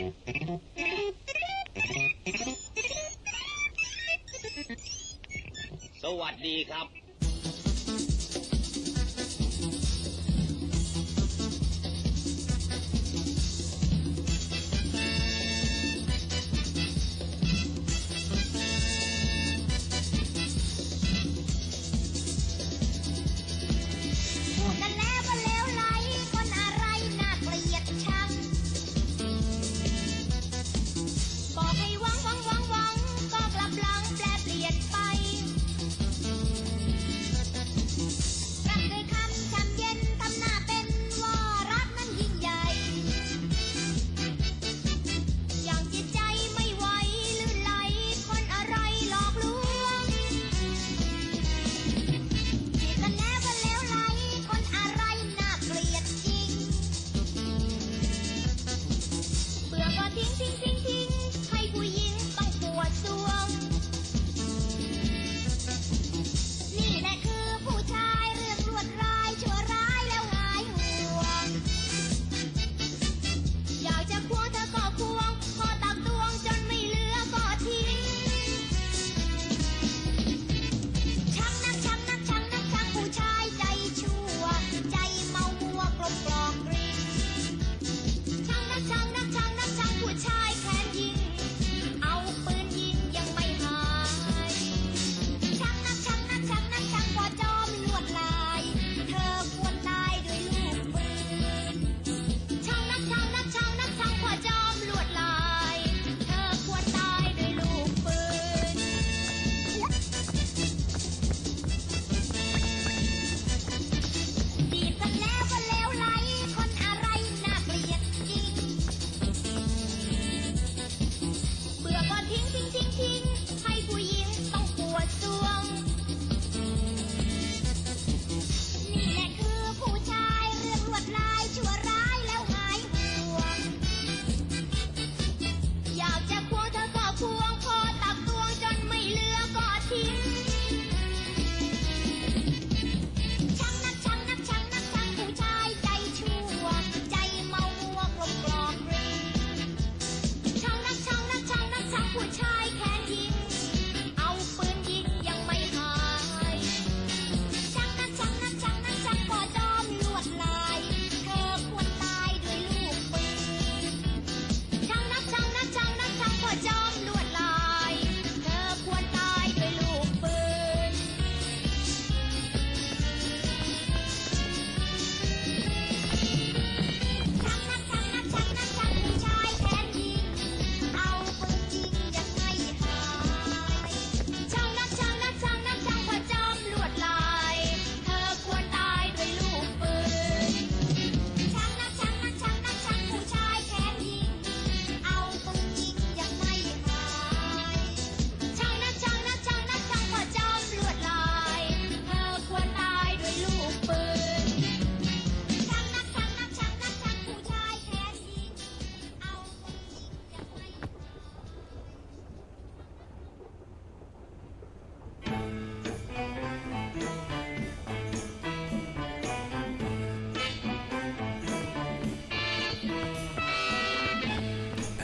สวัสดีครับ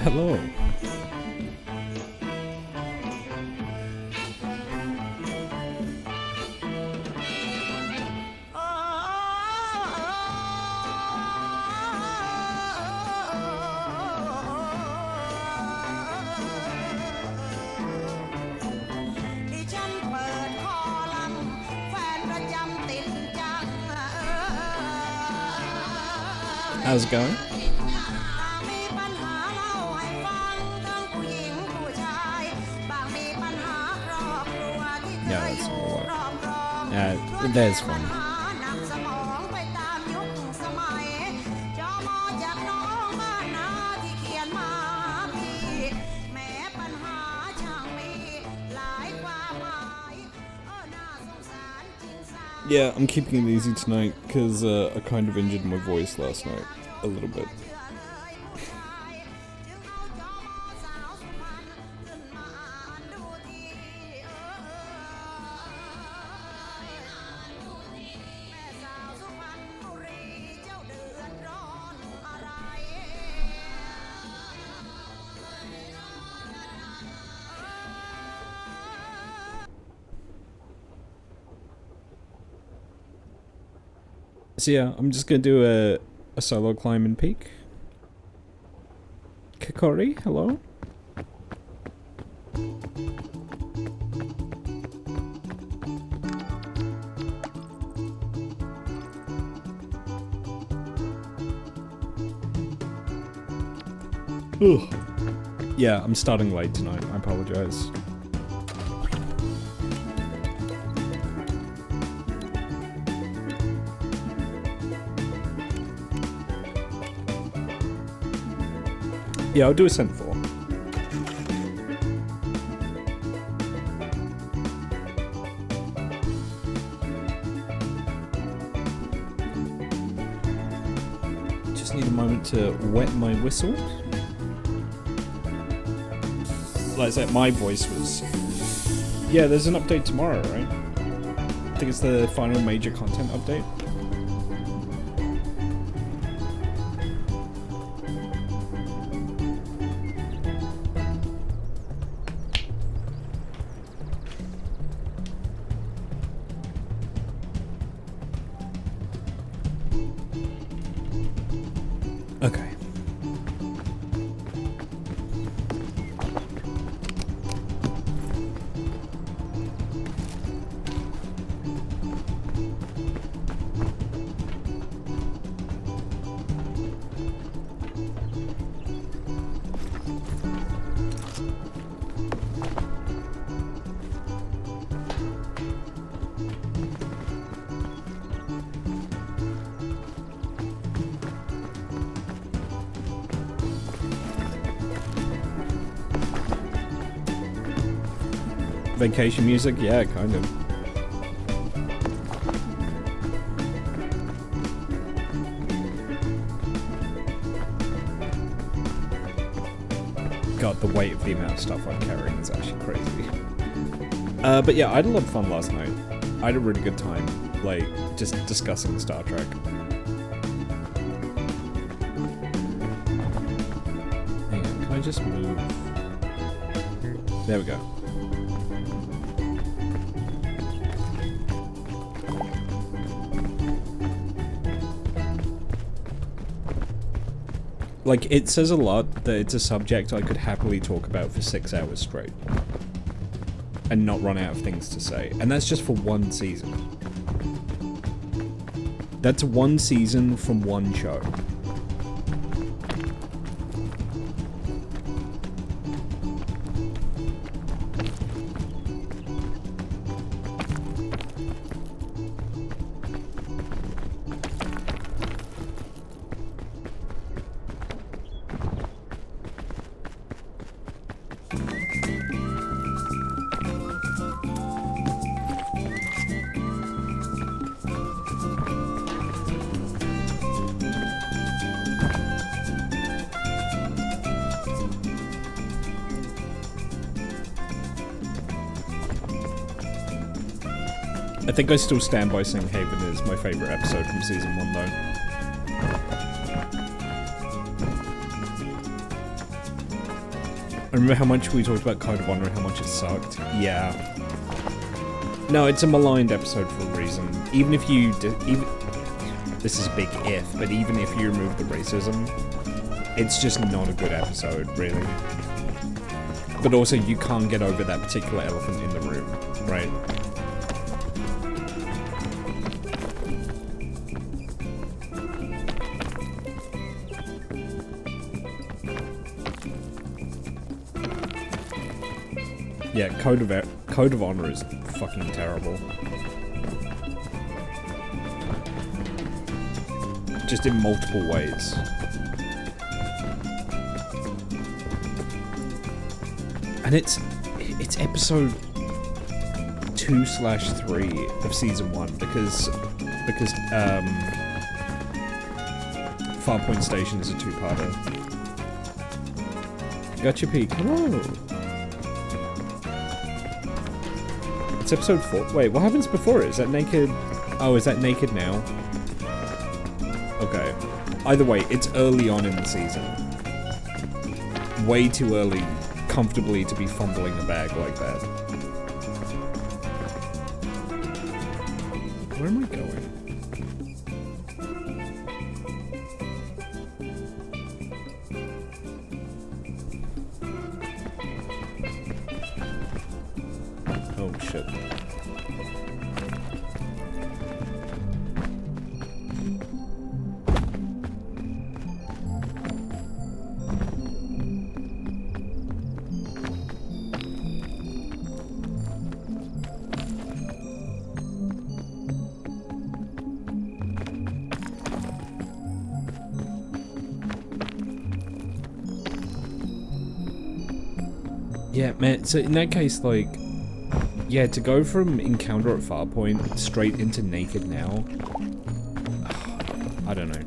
Hello. How's it going? Yeah, that's all right. That's fine. Yeah, I'm keeping it easy tonight because I kind of injured my voice last night a little bit. So yeah, I'm just gonna do a solo climb and peak. Kikori, hello? Ugh. Yeah, I'm starting late tonight, I apologize. Yeah, I'll do Ascent 4. Just need a moment to wet my whistle. Like I said, my voice was... Yeah, there's an update tomorrow, right? I think it's the final major content update. Okay. Vacation music? Yeah, kind of. God, the weight of the amount of stuff I'm carrying is actually crazy. But yeah, I had a lot of fun last night. I had a really good time, like, just discussing Star Trek. Hang on, can I just move? There we go. Like, it says a lot that it's a subject I could happily talk about for 6 hours straight. And not run out of things to say. And that's just for one season. That's one season from one show. I think I still stand by saying Haven is my favourite episode from Season 1, though. I remember how much we talked about Code of Honor and how much it sucked. Yeah. No, it's a maligned episode for a reason. Even if you... this is a big if, but even if you remove the racism, it's just not a good episode, really. But also, you can't get over that particular elephant in the room, right? Yeah, Code of Honor is fucking terrible. Just in multiple ways. And it's episode 2/3 of season 1 because Farpoint Station is a two-parter. Gotcha Peak. Hello. It's episode 4. Wait, what happens before it? Is that naked? Oh, is that naked now? Okay. Either way, it's early on in the season. Way too early, comfortably, to be fumbling a bag like that. Where am I going? shit. Yeah, man, so in that case, like, yeah, to go from encounter at Farpoint straight into naked now, I don't know.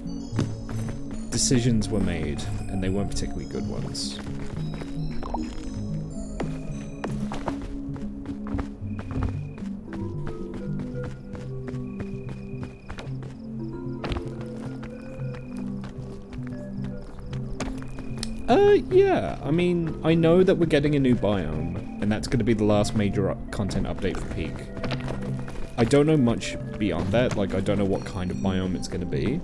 Decisions were made, and they weren't particularly good ones. Yeah, I mean, I know that we're getting a new biome, and that's going to be the last major content update for Peak. I don't know much beyond that, like, I don't know what kind of biome it's going to be.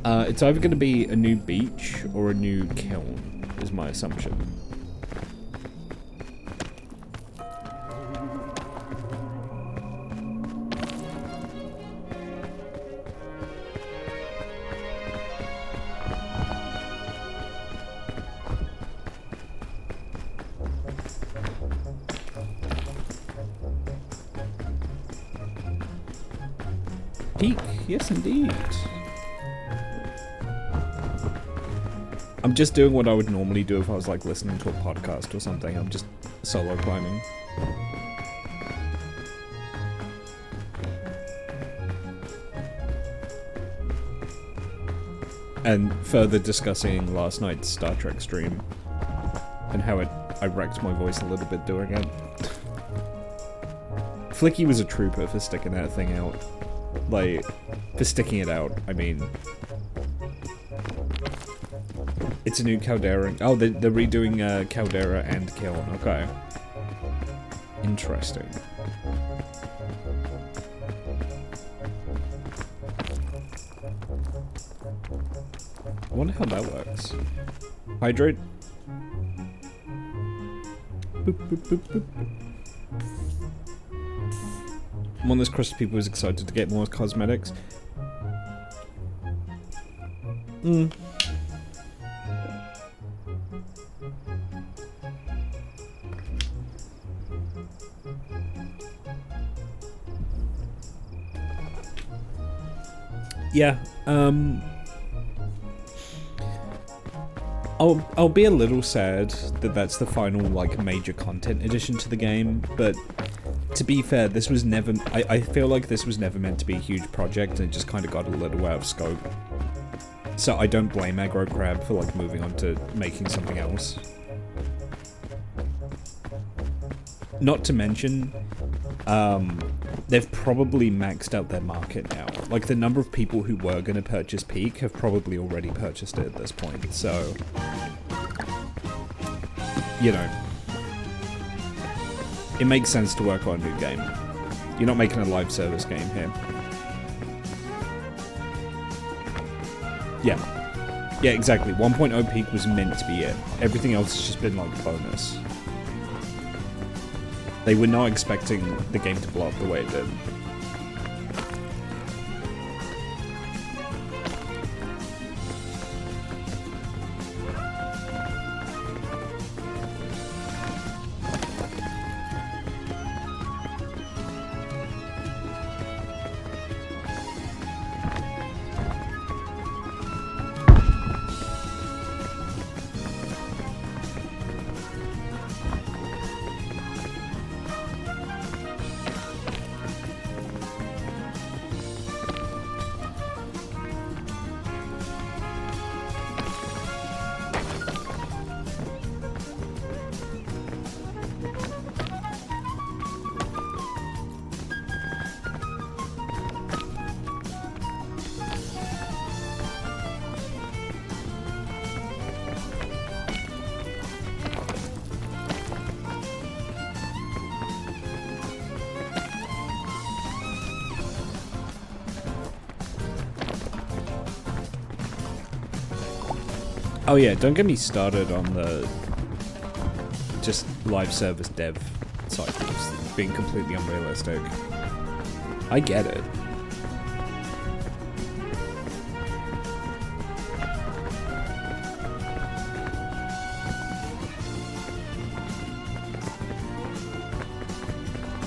It's either going to be a new beach or a new kiln, is my assumption. Peak, yes indeed. I'm just doing what I would normally do if I was like listening to a podcast or something. I'm just solo climbing. And further discussing last night's Star Trek stream and how I wrecked my voice a little bit doing it. Flicky was a trooper for sticking that thing out. Like, for sticking it out, I mean. It's a new Caldera. Oh, they're redoing Caldera and Kiln. Okay. Interesting. I wonder how that works. Hydrate. Boop, boop, boop, boop. I'm on this crust of people who's excited to get more cosmetics. Yeah, I'll be a little sad that that's the final, like, major content addition to the game, but to be fair, this was never, I feel like this was never meant to be a huge project, and it just kind of got a little out of scope. So I don't blame Aggro Crab for, like, moving on to making something else. Not to mention, they've probably maxed out their market now. Like, the number of people who were going to purchase Peak have probably already purchased it at this point, so, you know, it makes sense to work on a new game. You're not making a live service game here. Yeah. Yeah, exactly. 1.0 Peak was meant to be it. Everything else has just been, like, bonus. They were not expecting the game to blow up the way it did. Oh yeah, don't get me started on the just live service dev cycles. being completely unrealistic. I get it.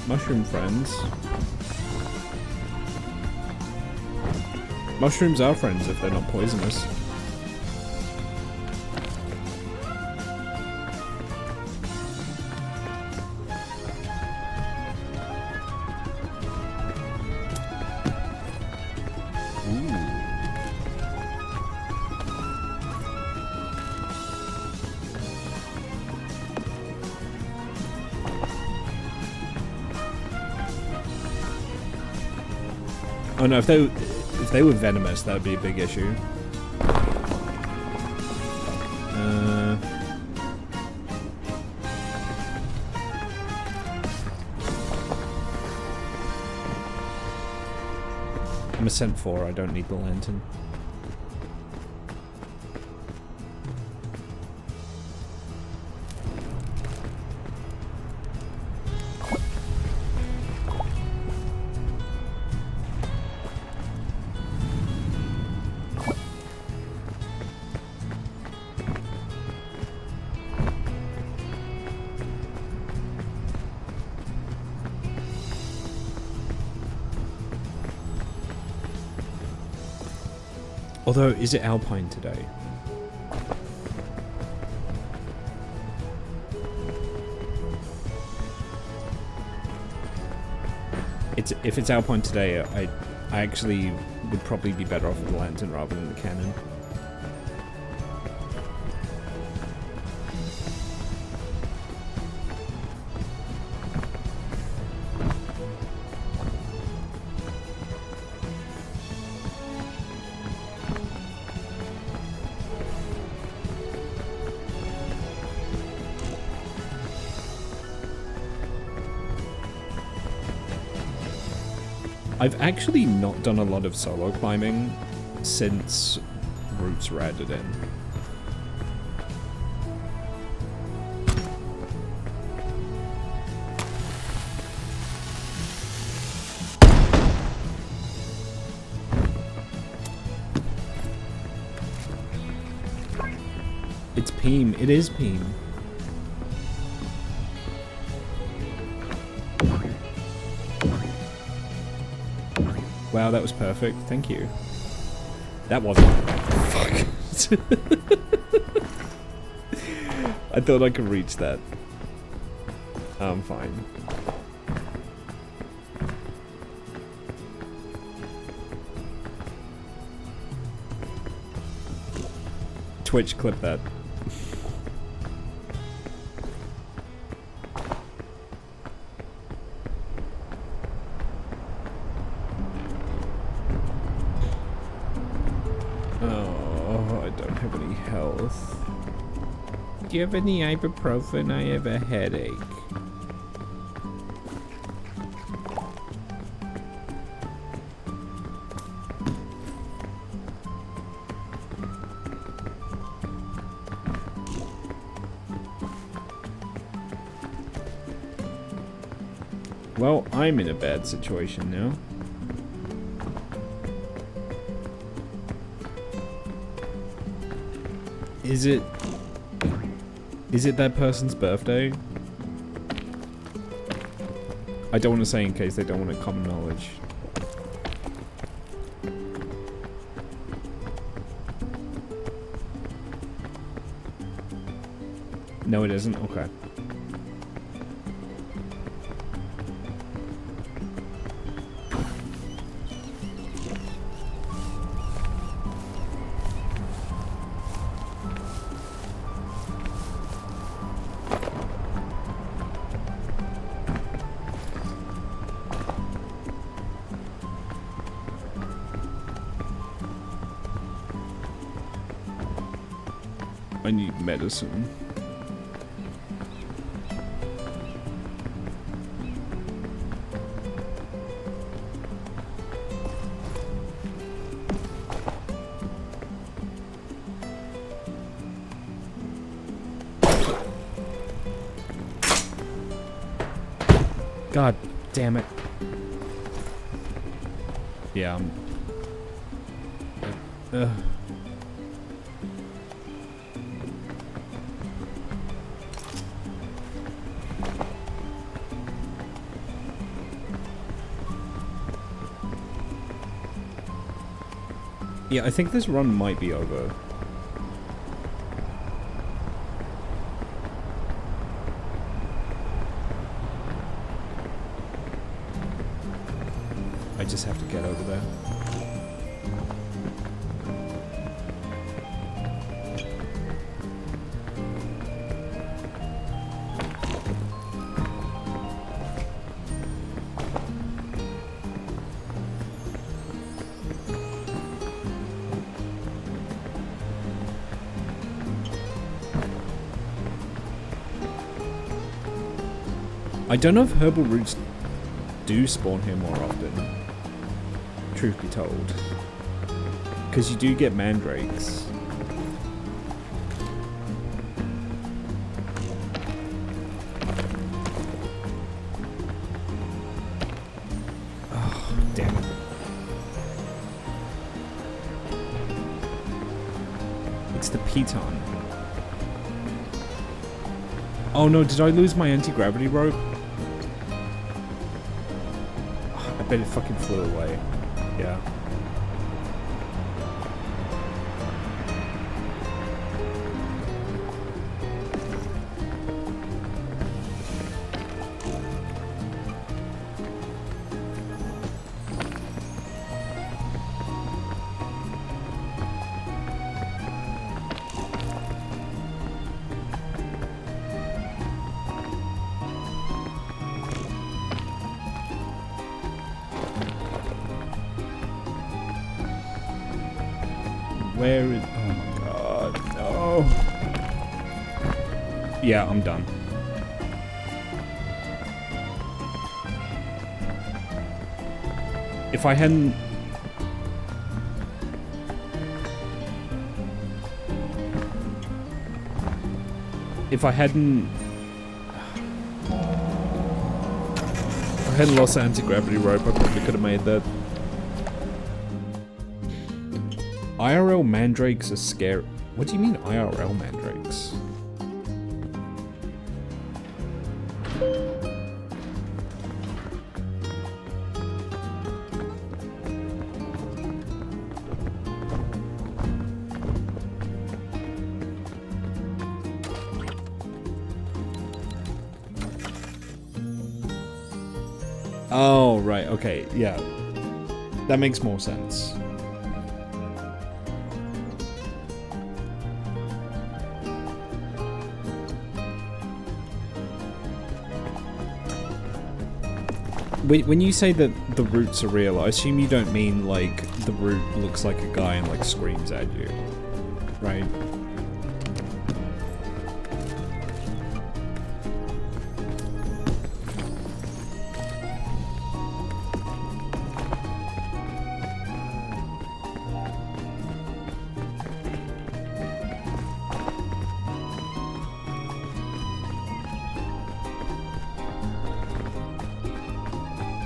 Mushroom friends. Mushrooms are friends if they're not poisonous. Oh no, if they were venomous, that would be a big issue. I'm a Cent 4, I don't need the lantern. Although, is it Alpine today? If it's Alpine today, I actually would probably be better off with the lantern rather than the cannon. I've actually not done a lot of solo climbing since Roots were added in. It's Peem. It is Peem. Wow, that was perfect. Thank you. That wasn't. Fuck. I thought I could reach that. I'm fine. Twitch, clip that. Do you have any ibuprofen? I have a headache. Well, I'm in a bad situation now. Is it that person's birthday? I don't want to say in case they don't want it common knowledge. No, it isn't? Okay. I need medicine. God damn it. Yeah, yeah, I think this run might be over. I just have to get over there. I don't know if herbal roots do spawn here more often, truth be told. Because you do get mandrakes. Oh, damn it. It's the piton. Oh no, did I lose my anti-gravity rope? I bet it fucking flew away. Yeah. Where is... Oh my god, no. Yeah, I'm done. If I hadn't... If I hadn't lost the anti-gravity rope, I probably could have made that. IRL mandrakes are scary. What do you mean IRL mandrakes? Oh, right, okay, yeah. That makes more sense. When you say that the roots are real, I assume you don't mean, like, the root looks like a guy and, like, screams at you, right?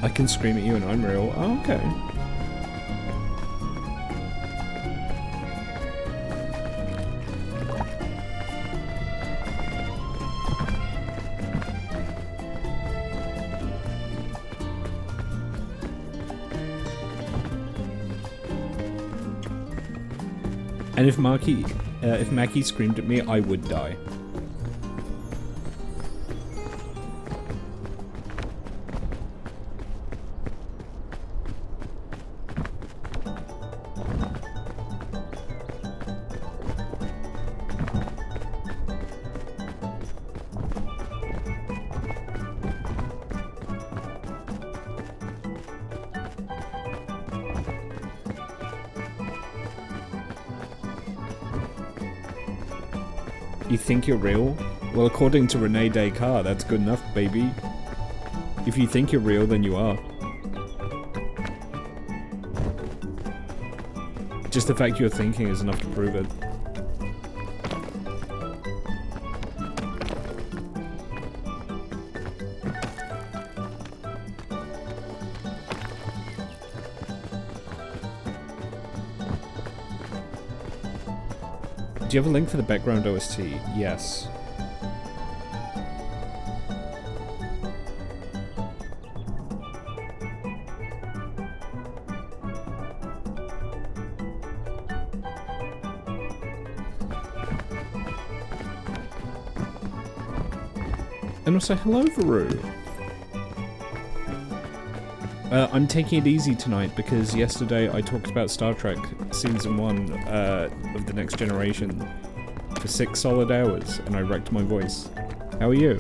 I can scream at you and I'm real. Oh, okay. And if Mackie screamed at me, I would die. You think you're real? Well, according to Rene Descartes, that's good enough, baby. If you think you're real, then you are. Just the fact you're thinking is enough to prove it. Do you have a link for the background OST? Yes. And also, hello, Varu. I'm taking it easy tonight because yesterday I talked about Star Trek Season 1 of The Next Generation for 6 solid hours, and I wrecked my voice. How are you?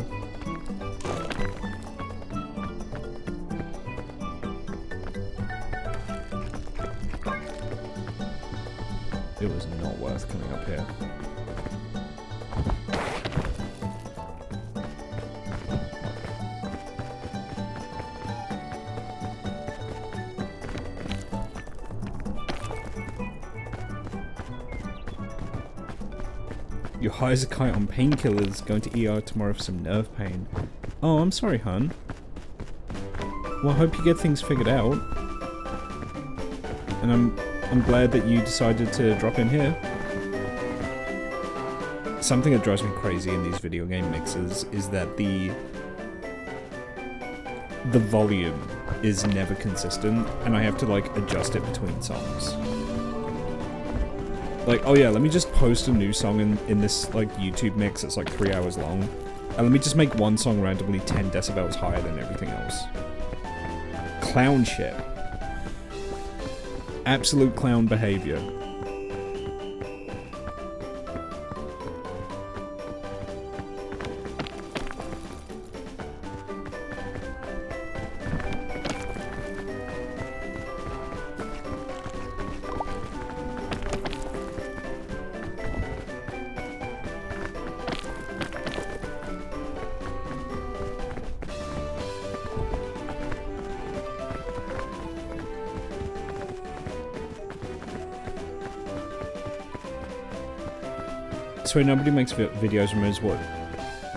It was not worth coming up here. You're high as a kite on painkillers, going to ER tomorrow for some nerve pain. Oh, I'm sorry, hun. Well, I hope you get things figured out. And I'm glad that you decided to drop in here. Something that drives me crazy in these video game mixes is that the volume is never consistent, and I have to, like, adjust it between songs. Like, oh yeah, let me just post a new song in this, like, YouTube mix that's, like, 3 hours long. And let me just make one song randomly 10 decibels higher than everything else. Clown shit. Absolute clown behavior. So nobody makes videos removes what?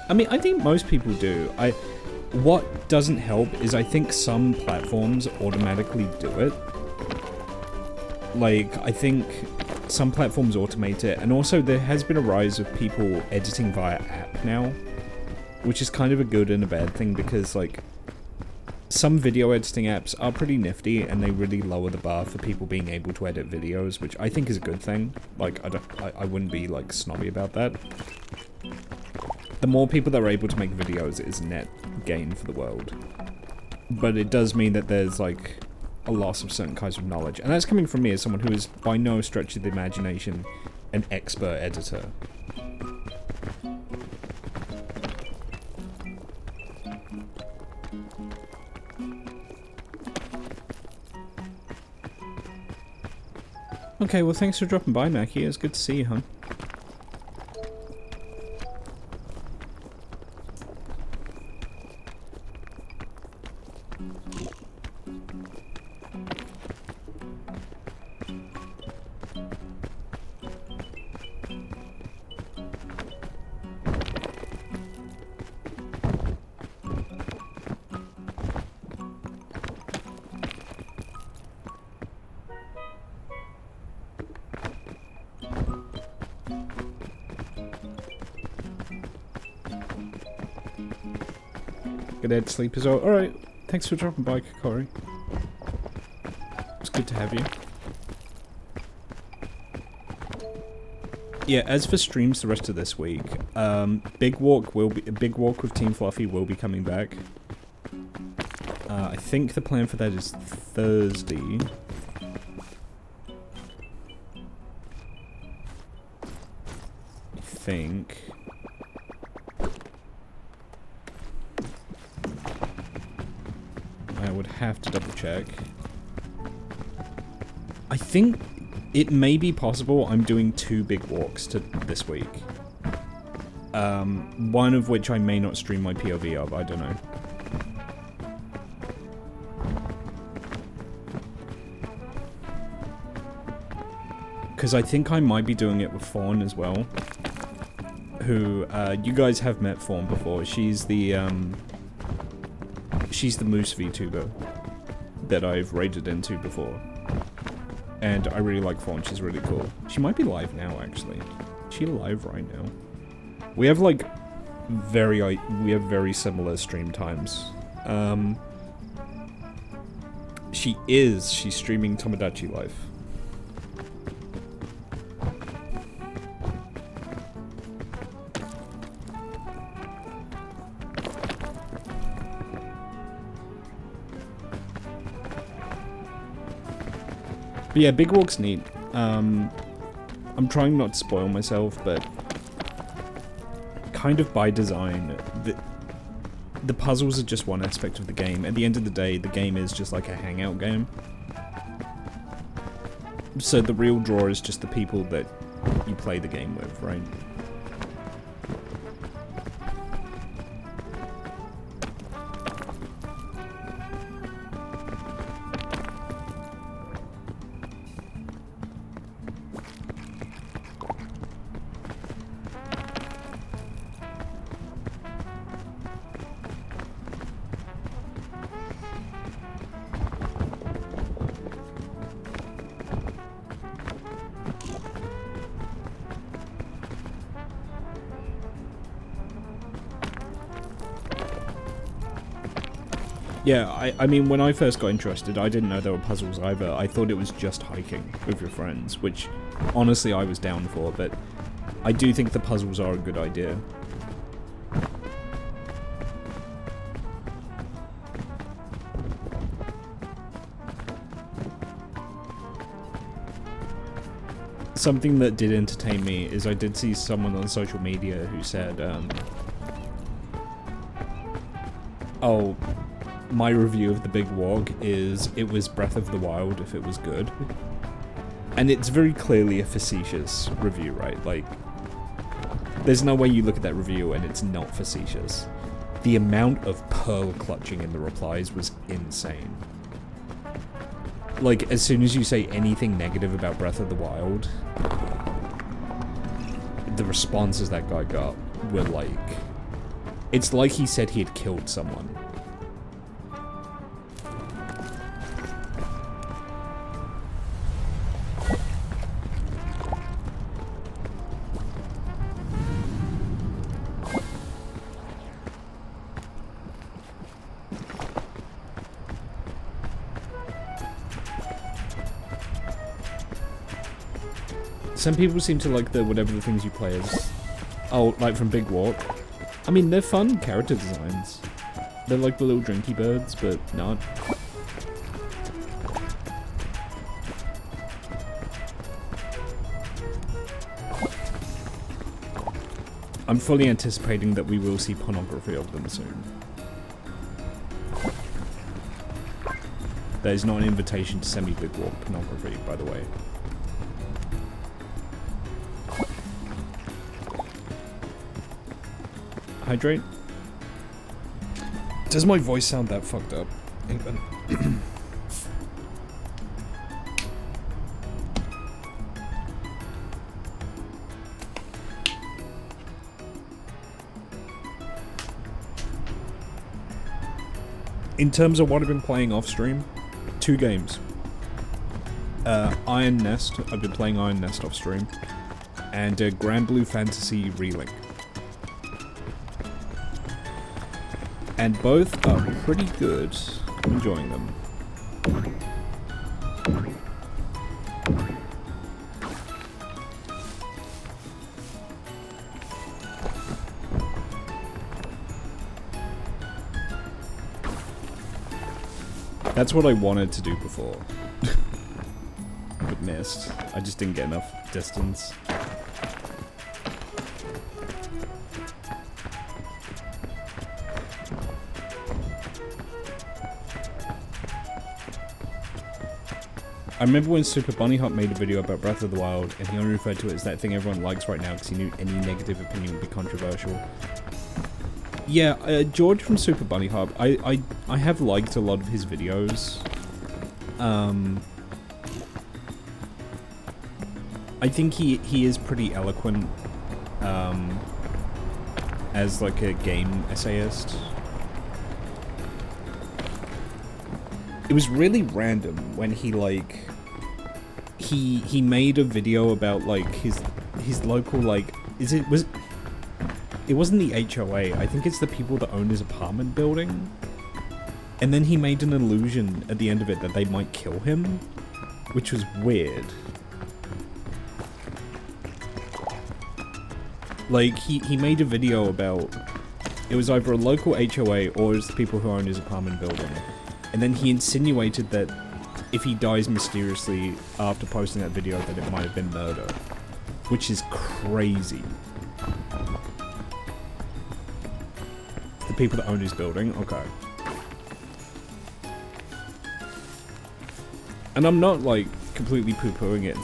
I mean, I think most people do. What doesn't help is I think some platforms automatically do it. Like, I think some platforms automate it, and also there has been a rise of people editing via app now, which is kind of a good and a bad thing because, like, some video editing apps are pretty nifty and they really lower the bar for people being able to edit videos, which I think is a good thing. Like, I wouldn't be, like, snobby about that. The more people that are able to make videos is net gain for the world. But it does mean that there's, like, a loss of certain kinds of knowledge. And that's coming from me as someone who is, by no stretch of the imagination, an expert editor. Okay, well thanks for dropping by, Mackie. It's good to see you, hon. Good head sleep as well. Alright, thanks for dropping by, Kokori. It's good to have you. Yeah, as for streams the rest of this week, Big Walk with Team Fluffy will be coming back. I think the plan for that is Thursday. I think. I would have to double check. I think it may be possible I'm doing 2 big walks this week. One of which I may not stream my POV of, I don't know. Because I think I might be doing it with Fawn as well. Who, you guys have met Fawn before. She's the Moose VTuber that I've raided into before. And I really like Fawn, she's really cool. She might be live now, actually. she alive right now? We have like very similar stream times. She's streaming Tomodachi Life. But yeah, Big Walk's neat. I'm trying not to spoil myself, but kind of by design, the puzzles are just one aspect of the game. At the end of the day, the game is just like a hangout game. So the real draw is just the people that you play the game with, right? Yeah, I mean, when I first got interested, I didn't know there were puzzles either. I thought it was just hiking with your friends, which, honestly, I was down for, but I do think the puzzles are a good idea. Something that did entertain me is I did see someone on social media who said, oh, my review of The Big Walk is it was Breath of the Wild if it was good. And it's very clearly a facetious review, right? Like, there's no way you look at that review and it's not facetious. The amount of pearl clutching in the replies was insane. Like, as soon as you say anything negative about Breath of the Wild, the responses that guy got were like... It's like he said he had killed someone. Some people seem to like the whatever the things you play is. Oh, like from Big Walk. I mean, they're fun character designs. They're like the little drinky birds, but not. I'm fully anticipating that we will see pornography of them soon. There's not an invitation to send me Big Walk pornography, by the way. Hydrate? Does my voice sound that fucked up? In terms of what I've been playing off stream, 2 games. Iron Nest, I've been playing Iron Nest off stream, and Grand Blue Fantasy Relink. And both are pretty good. I'm enjoying them. That's what I wanted to do before. But missed. I just didn't get enough distance. I remember when Super Bunny Hop made a video about Breath of the Wild, and he only referred to it as that thing everyone likes right now because he knew any negative opinion would be controversial. Yeah, George from Super Bunny Hop, I have liked a lot of his videos. I think he is pretty eloquent, as like a game essayist. It was really random when he like he made a video about like his local, like, it wasn't the HOA, I think it's the people that own his apartment building. And then he made an illusion at the end of it that they might kill him, which was weird. Like, he made a video about, it was either a local HOA or it was the people who own his apartment building. And then he insinuated that if he dies mysteriously after posting that video, that it might have been murder. Which is crazy. The people that own his building? Okay. And I'm not, like, completely poo-pooing it and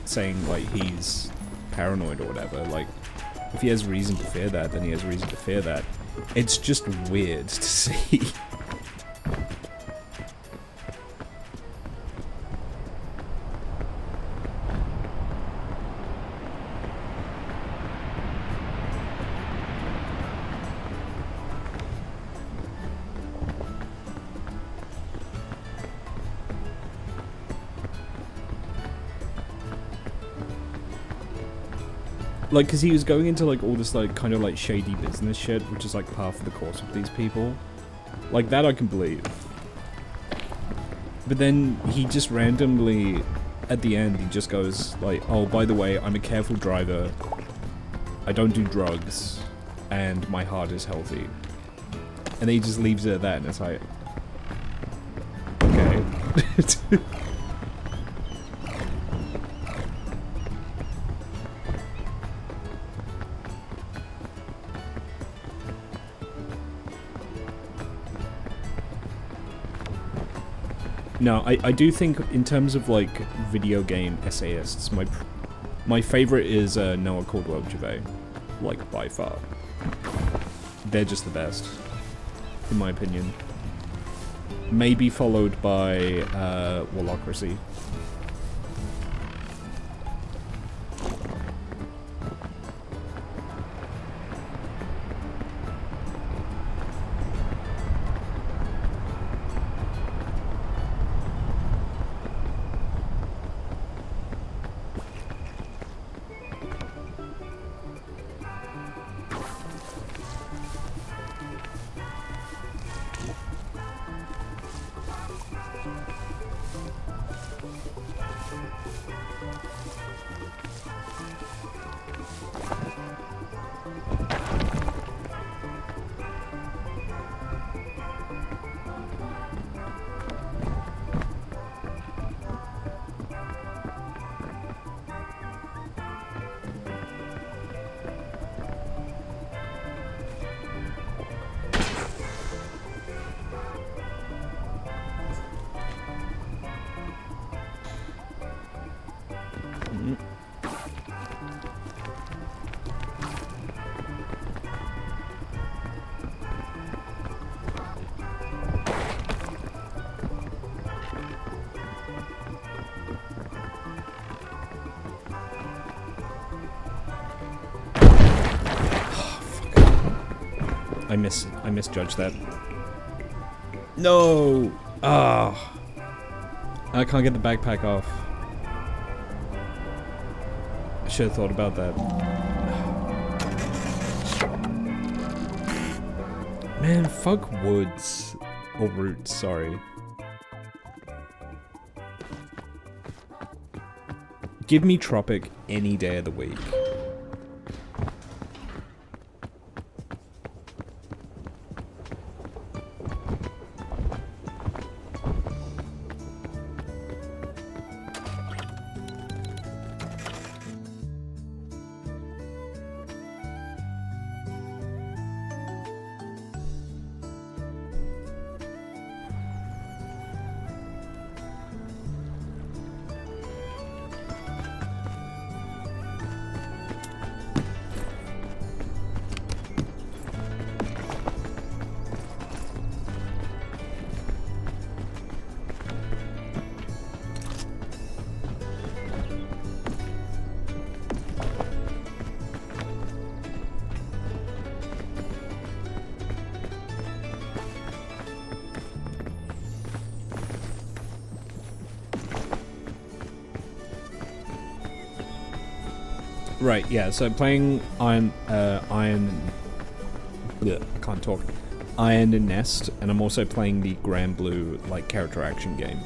saying, like, he's paranoid or whatever. Like, if he has reason to fear that, then he has reason to fear that. It's just weird to see. Like, because he was going into, like, all this, like, kind of, like, shady business shit, which is, like, par for the course of these people. Like, that I can believe. But then he just randomly, at the end, he just goes, like, oh, by the way, I'm a careful driver, I don't do drugs, and my heart is healthy. And then he just leaves it at that, and it's like... okay. No, I do think in terms of like video game essayists, my favorite is Noah Caldwell-Gervais, like by far. They're just the best, in my opinion. Maybe followed by Wallocracy. I misjudged that. No! Ah! I can't get the backpack off. I should have thought about that. Man, fuck woods. Or roots, sorry. Give me Tropic any day of the week. Right, yeah, so playing Iron, I can't talk. Iron and Nest, and I'm also playing the Granblue, like, character action game.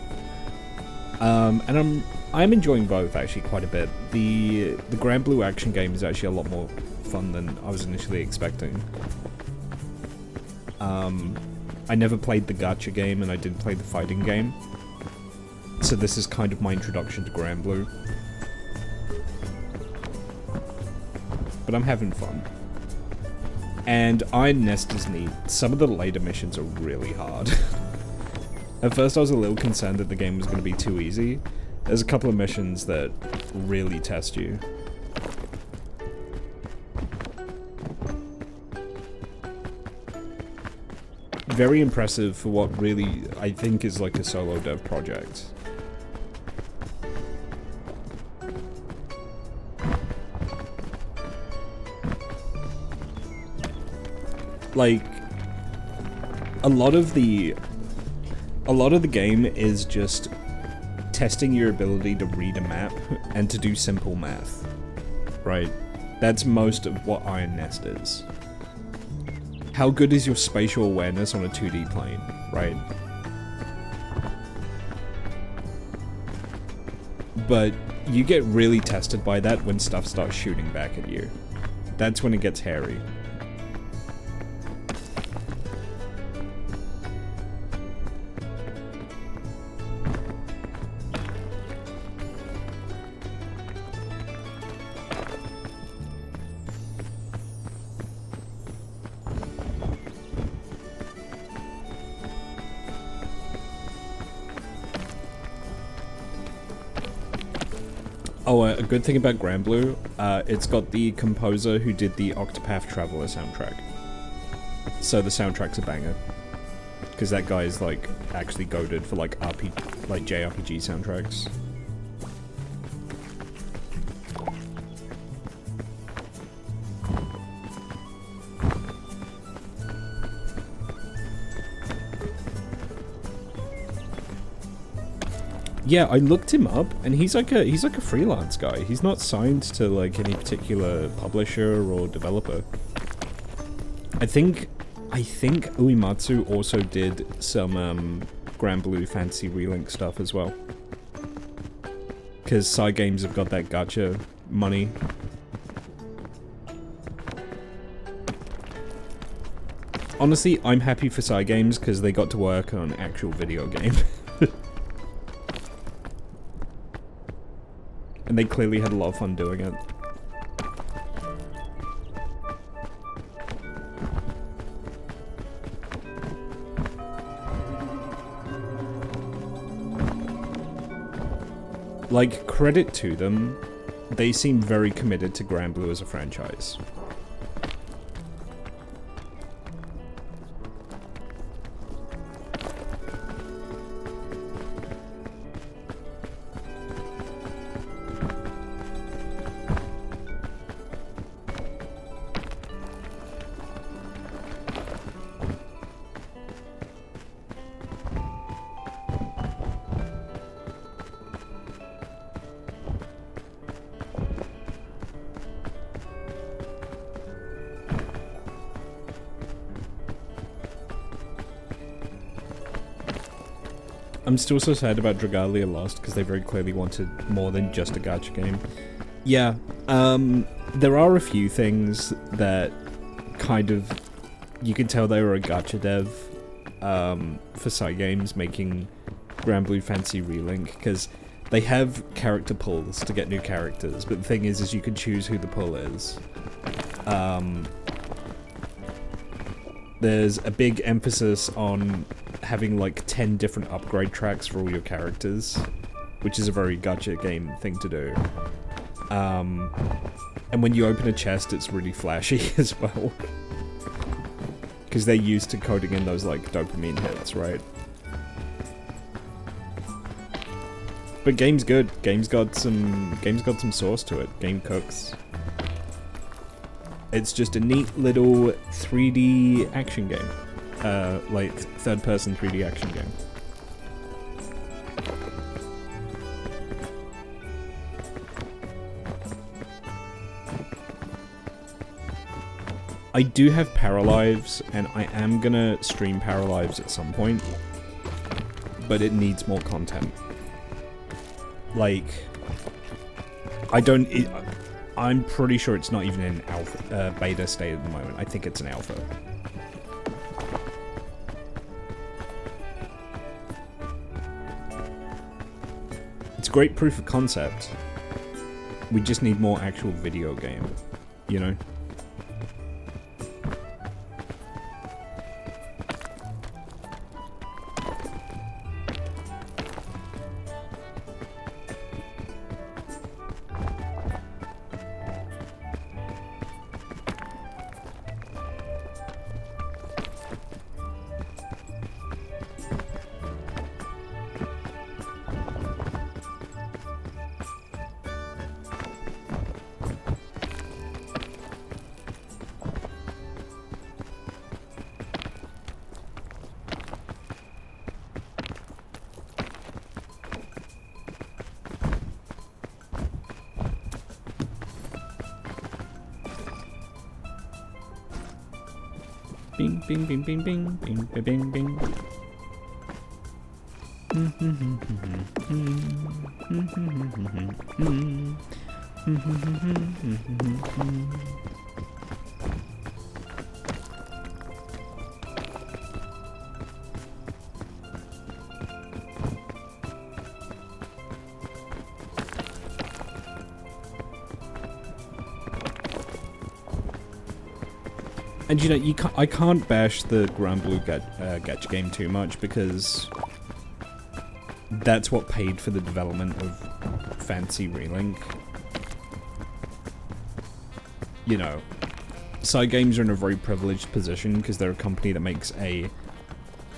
And I'm enjoying both, actually, quite a bit. The Granblue action game is actually a lot more fun than I was initially expecting. I never played the gacha game, and I did play the fighting game. So this is kind of my introduction to Granblue. But I'm having fun. And Iron Nest is neat. Some of the later missions are really hard. At first I was a little concerned that the game was going to be too easy. There's a couple of missions that really test you. Very impressive for what really, I think, is like a solo dev project. Like, a lot of the game is just testing your ability to read a map and to do simple math, right? That's most of what Iron Nest is. How good is your spatial awareness on a 2D plane, right? But you get really tested by that when stuff starts shooting back at you. That's when it gets hairy. Oh, a good thing about Granblue, it's got the composer who did the Octopath Traveler soundtrack. So the soundtrack's a banger. Because that guy is, like, actually goated for, like, JRPG soundtracks. Yeah, I looked him up, and he's like a freelance guy. He's not signed to like any particular publisher or developer. I think Uematsu also did some Granblue Fantasy Relink stuff as well. Because Cygames have got that gacha money. Honestly, I'm happy for Cygames because they got to work on an actual video game. And they clearly had a lot of fun doing it. Like, credit to them, they seem very committed to Granblue as a franchise. I'm still so sad about Dragalia Lost, because they very clearly wanted more than just a gacha game. Yeah, there are a few things that kind of... You can tell they were a gacha dev for Cygames making Granblue Fantasy Relink, because they have character pulls to get new characters, but the thing is you can choose who the pull is. There's a big emphasis on having like 10 different upgrade tracks for all your characters, which is a very gacha game thing to do. And when you open a chest, it's really flashy as well. Because they're used to coding in those like dopamine hits, right? But game's good. Game's got some sauce to it. Game cooks. It's just a neat little 3D action game. Like, third-person 3D action game. I do have Paralives, and I am gonna stream Paralives at some point, but it needs more content. Like, I'm pretty sure it's not even in alpha, beta state at the moment. I think it's an alpha. It's a great proof of concept. We just need more actual video game, you know? Bing, bing, bing, bing, bing, bing, bing, bing, bing. And you know, I can't bash the Granblue Gacha game too much because that's what paid for the development of Fantasy Relink. You know, Cygames are in a very privileged position because they're a company that makes a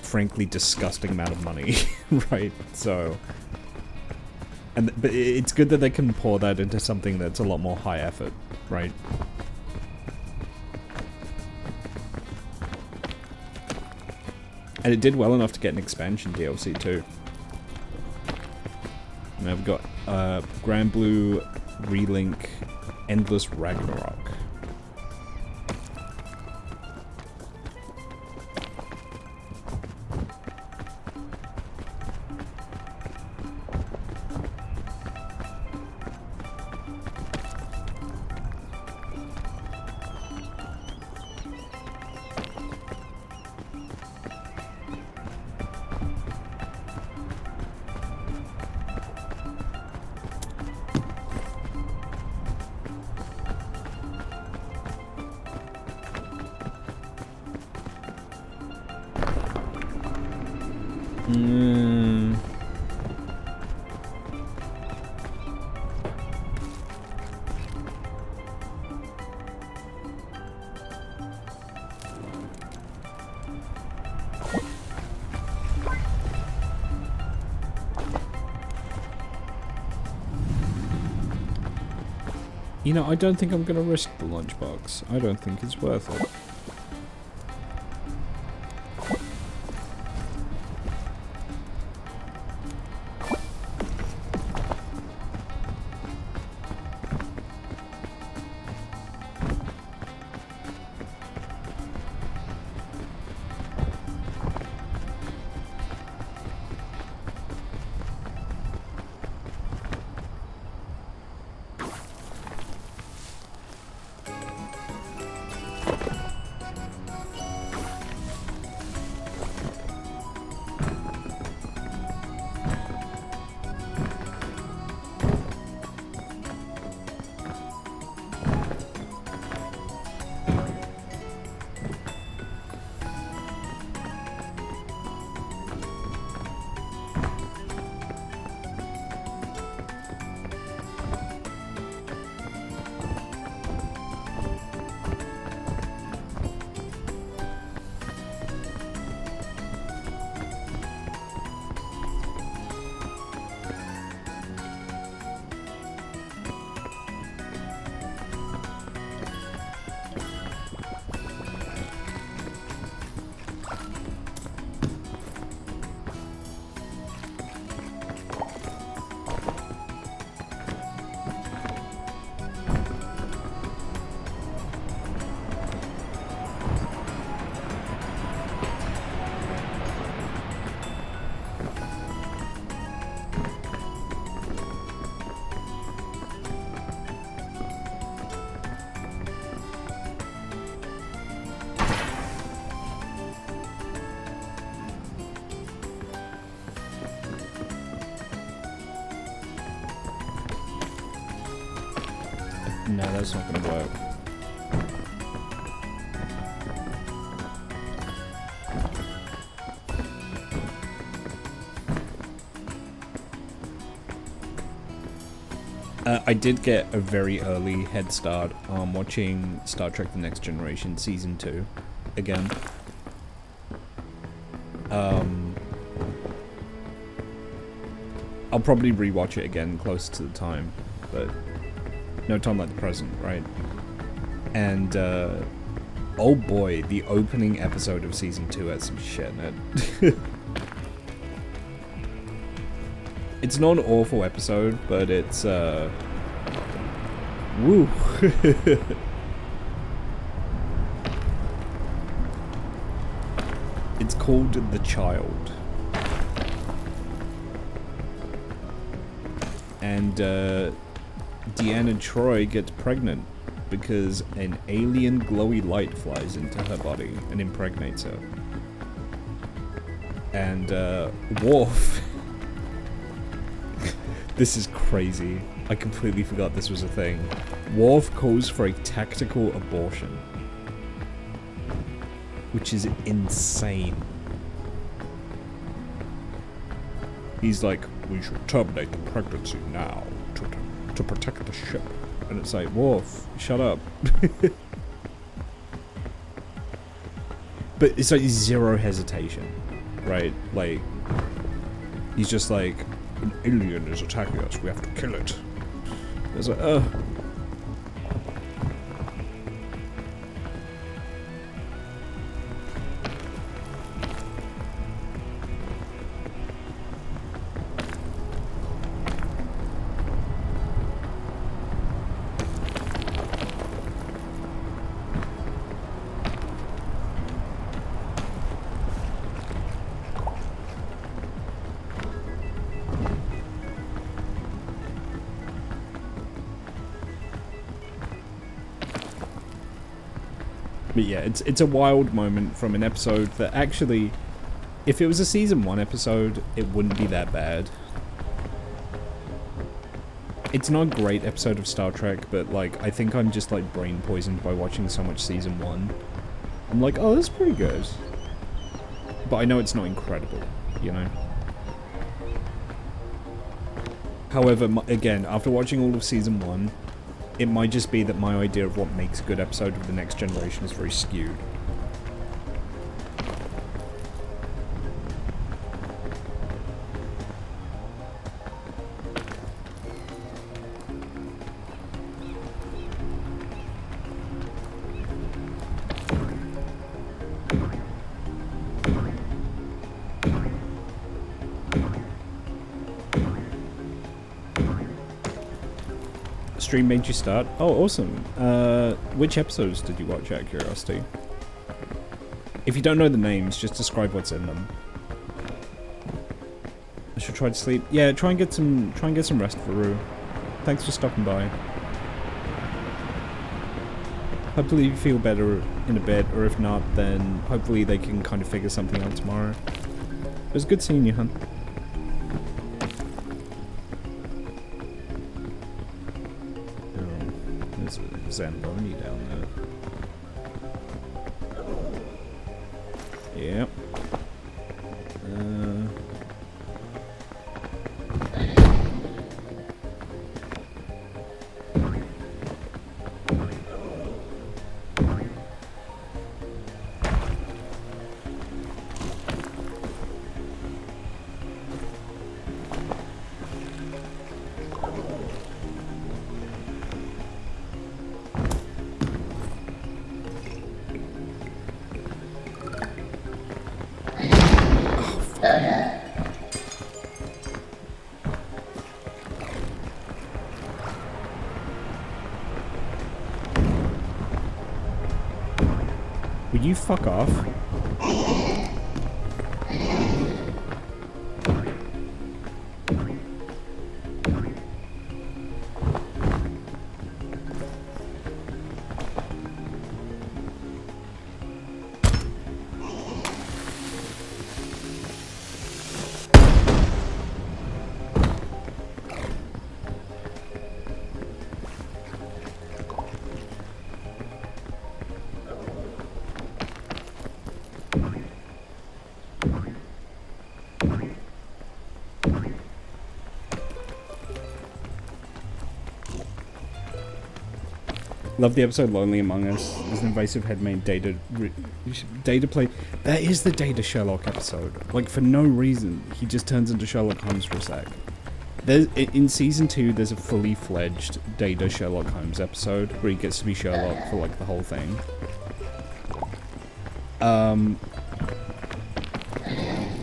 frankly disgusting amount of money, right? So, but it's good that they can pour that into something that's a lot more high effort, right? And it did well enough to get an expansion DLC too. Now we've got Granblue Relink Endless Ragnarok. You know, I don't think I'm gonna risk the lunchbox. I don't think it's worth it. No, that's not gonna work. I did get a very early head start on watching Star Trek The Next Generation Season 2 again. I'll probably rewatch it again closer to the time, but no time like the present, right? And, oh boy, the opening episode of Season 2 had some shit in it. It's not an awful episode, but it's, woo. It's called The Child. And, Deanna Troi gets pregnant because an alien glowy light flies into her body and impregnates her. And, Worf... This is crazy. I completely forgot this was a thing. Worf calls for a tactical abortion. Which is insane. He's like, we should terminate the pregnancy now to protect the ship. And it's like, Worf, shut up. But it's like zero hesitation, right? Like, he's just like, an alien is attacking us, we have to kill it. It's like, ugh. But yeah, it's a wild moment from an episode that actually, if it was a season 1 episode, it wouldn't be that bad. It's not a great episode of Star Trek, but like, I think I'm just like brain poisoned by watching so much season 1. I'm like, oh, that's pretty good. But I know it's not incredible, you know? However, again, after watching all of season 1, it might just be that my idea of what makes a good episode of The Next Generation is very skewed. Stream made you start? Oh, awesome. Which episodes did you watch, out of curiosity? If you don't know the names, just describe what's in them. I should try to sleep. Yeah, try and get some rest, Varu. Thanks for stopping by. Hopefully you feel better in a bit, or if not, then hopefully they can kind of figure something out tomorrow. It was good seeing you, hun. Zamboni down there. Yep. Will you fuck off? Love the episode Lonely Among Us. There's an invasive head main Data... Data play... That is the Data Sherlock episode. Like, for no reason. He just turns into Sherlock Holmes for a sec. In Season 2, there's a fully fledged Data Sherlock Holmes episode where he gets to be Sherlock for, like, the whole thing.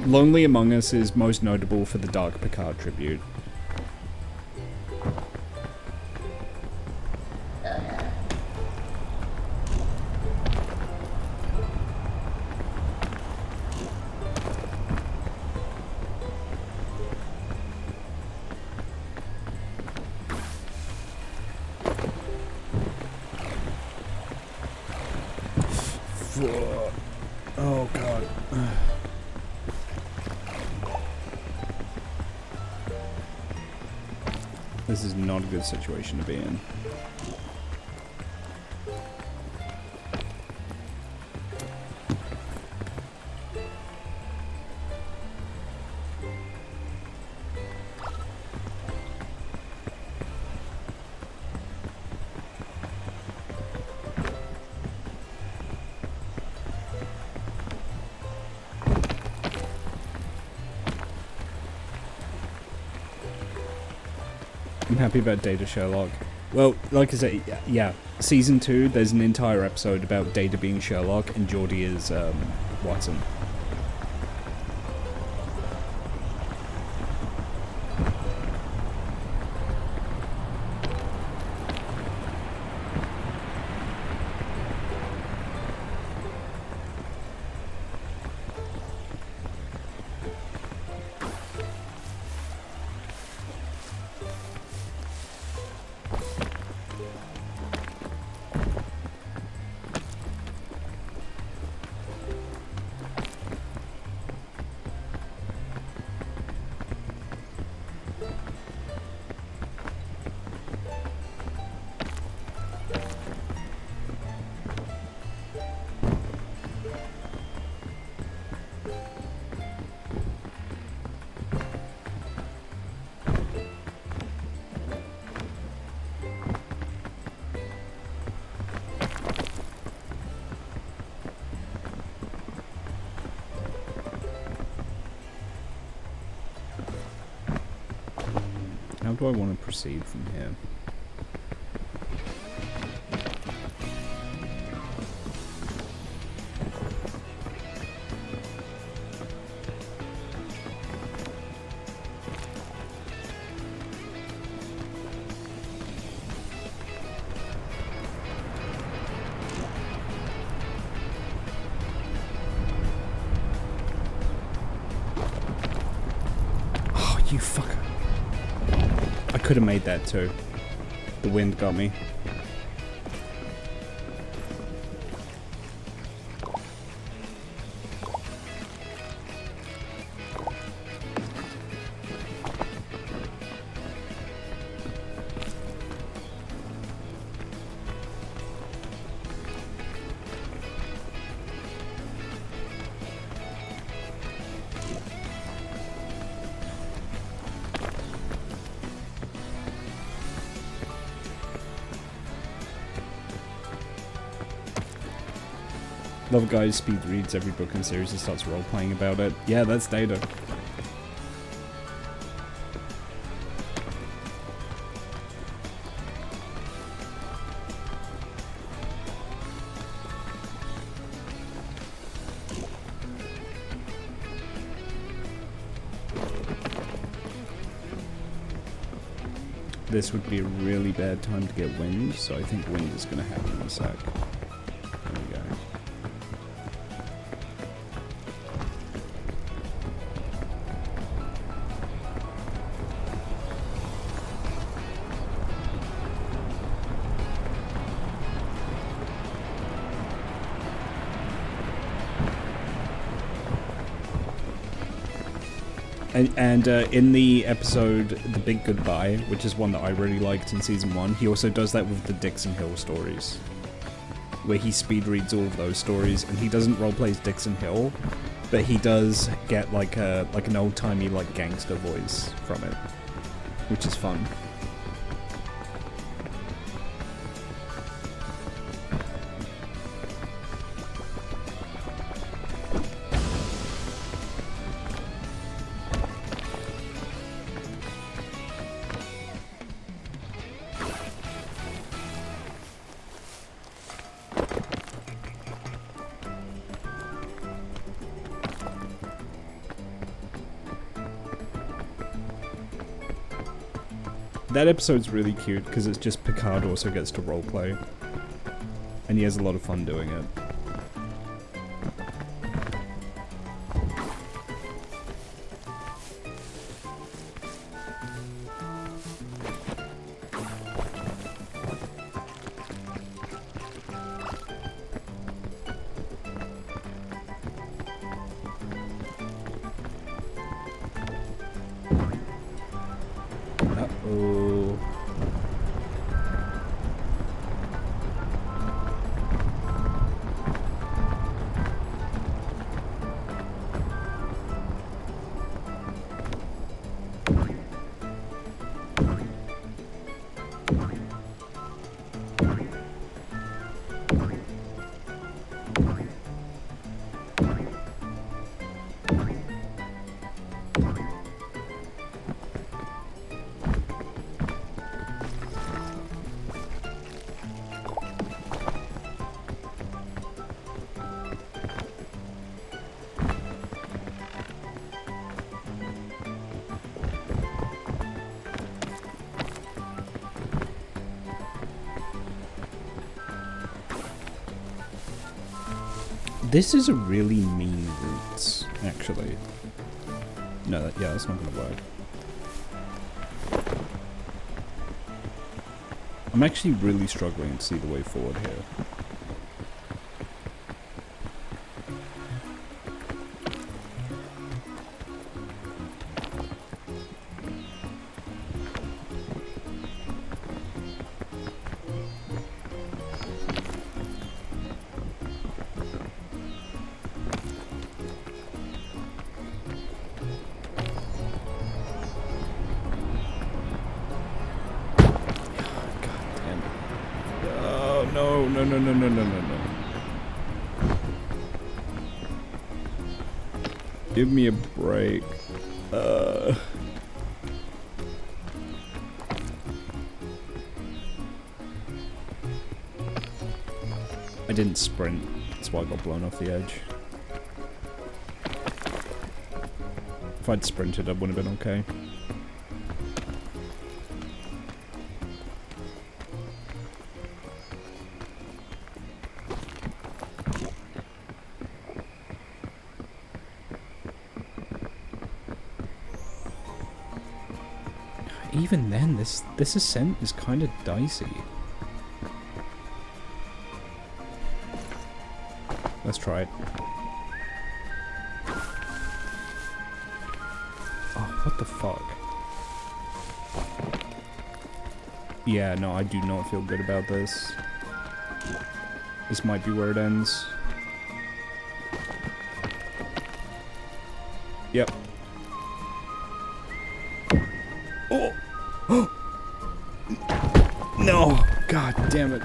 Lonely Among Us is most notable for the Dark Picard tribute. Oh god. This is not a good situation to be in. I'm happy about Data Sherlock. Well, like I said, yeah, Season 2, there's an entire episode about Data being Sherlock and Geordi is, Watson. How do I want to proceed from here? Oh, you fucker. I could have made that too. The wind got me. Love a guy who speed reads every book in the series and starts role-playing about it. Yeah, that's Data. This would be a really bad time to get wind, so I think wind is going to happen in a sec. There we go. And in the episode The Big Goodbye, which is one that I really liked in Season 1, he also does that with the Dixon Hill stories. Where he speed reads all of those stories, and he doesn't roleplay as Dixon Hill, but he does get like an old-timey like gangster voice from it, which is fun. That episode's really cute because it's just Picard also gets to roleplay. And he has a lot of fun doing it. Uh-oh. This is a really mean route, actually. No, yeah, that's not gonna work. I'm actually really struggling to see the way forward here. No, no, no, no, no, no, no, no. Give me a break. I didn't sprint. That's why I got blown off the edge. If I'd sprinted, I would have been okay. Even then, this ascent is kind of dicey. Let's try it. Oh, what the fuck? Yeah, no, I do not feel good about this. This might be where it ends. Yep. Oh! No! God damn it.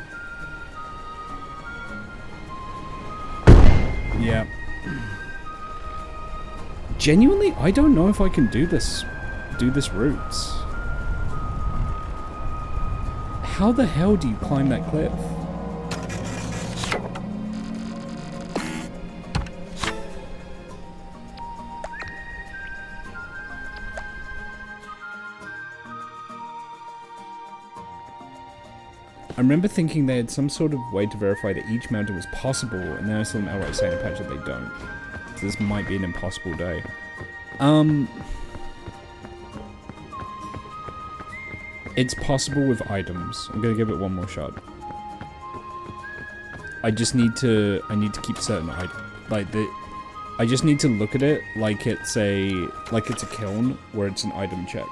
Yeah. Genuinely, I don't know if I can do this route. How the hell do you climb that cliff? I remember thinking they had some sort of way to verify that each mountain was possible, and then I saw them outright saying in a patch that they don't. So this might be an impossible day. It's possible with items. I'm gonna give it one more shot. I need to keep certain I just need to look at it like it's a kiln where it's an item check.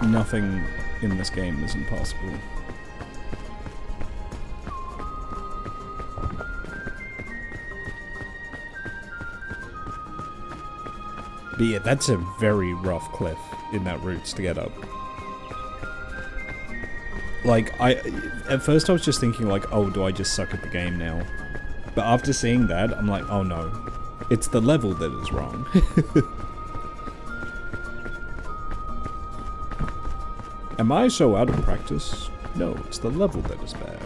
Nothing in this game is impossible. But yeah, that's a very rough cliff in that route to get up. Like, at first I was just thinking like, oh, do I just suck at the game now? But after seeing that, I'm like, oh no. It's the level that is wrong. Am I so out of practice? No, it's the level that is bad.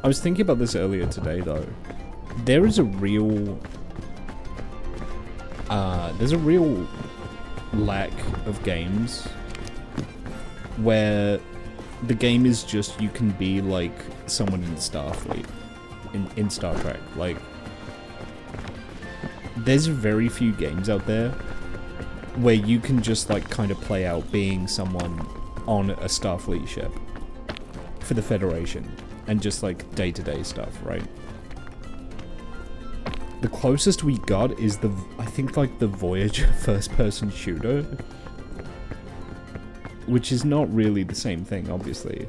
I was thinking about this earlier today, though. There is a real... there's a real lack of games where the game is just you can be like someone in Starfleet, in Star Trek. Like, there's very few games out there where you can just like kind of play out being someone on a Starfleet ship for the Federation. And just like day-to-day stuff, right? The closest we got is I think like the Voyager first-person shooter. Which is not really the same thing, obviously.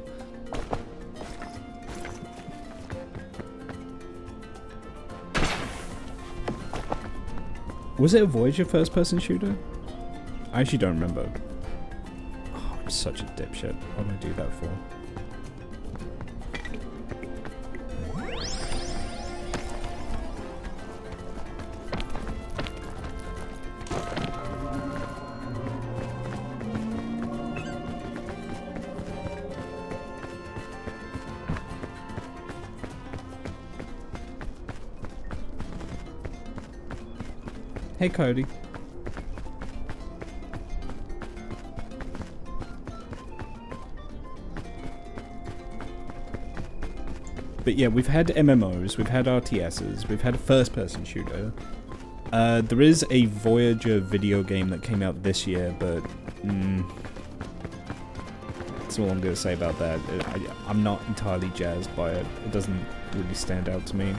Was it a Voyager first-person shooter? I actually don't remember. Oh, I'm such a dipshit. What did I do that for? Hey, Cody. But yeah, we've had MMOs, we've had RTSs, we've had a first-person shooter. There is a Voyager video game that came out this year, but that's all I'm going to say about that. I'm not entirely jazzed by it. It doesn't really stand out to me.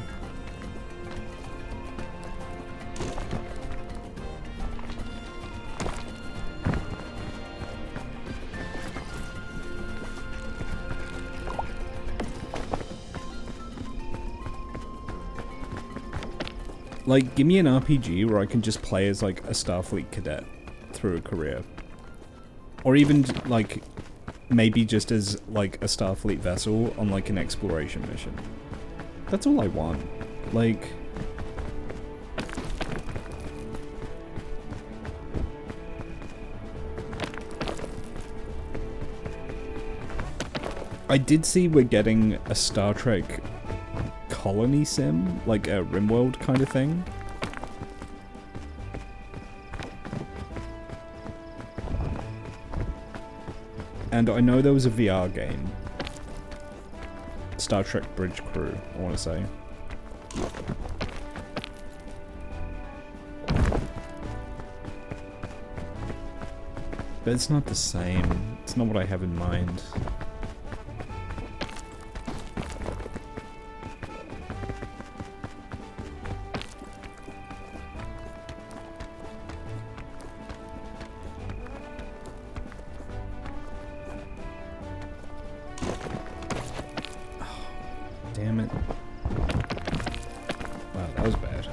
Like, give me an RPG where I can just play as, like, a Starfleet cadet through a career. Or even, like, maybe just as, like, a Starfleet vessel on, like, an exploration mission. That's all I want. Like... I did see we're getting a Star Trek colony sim, like a RimWorld kind of thing. And I know there was a VR game. Star Trek Bridge Crew, I want to say. But it's not the same. It's not what I have in mind. damn it. Wow, that was bad.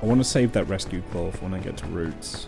I want to save that rescue cloth when I get to Roots.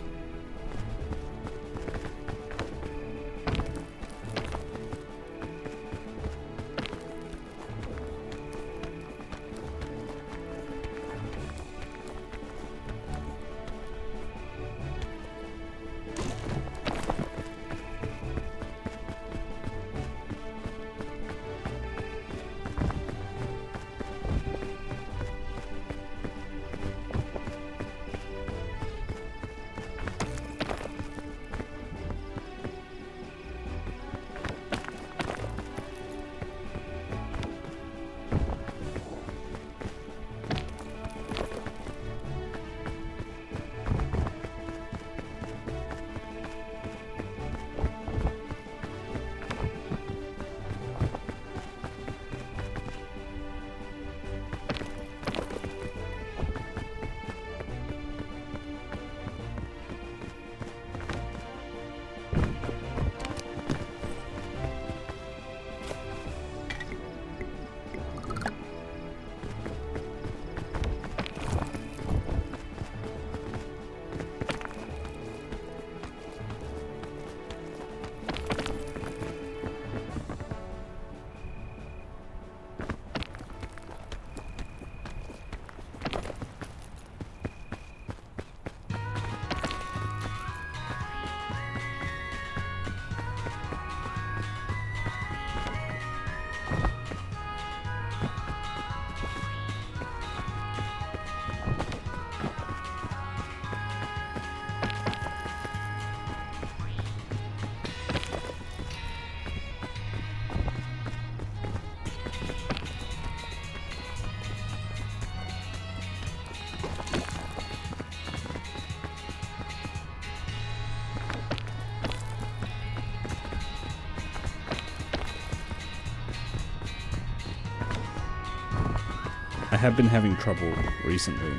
I have been having trouble recently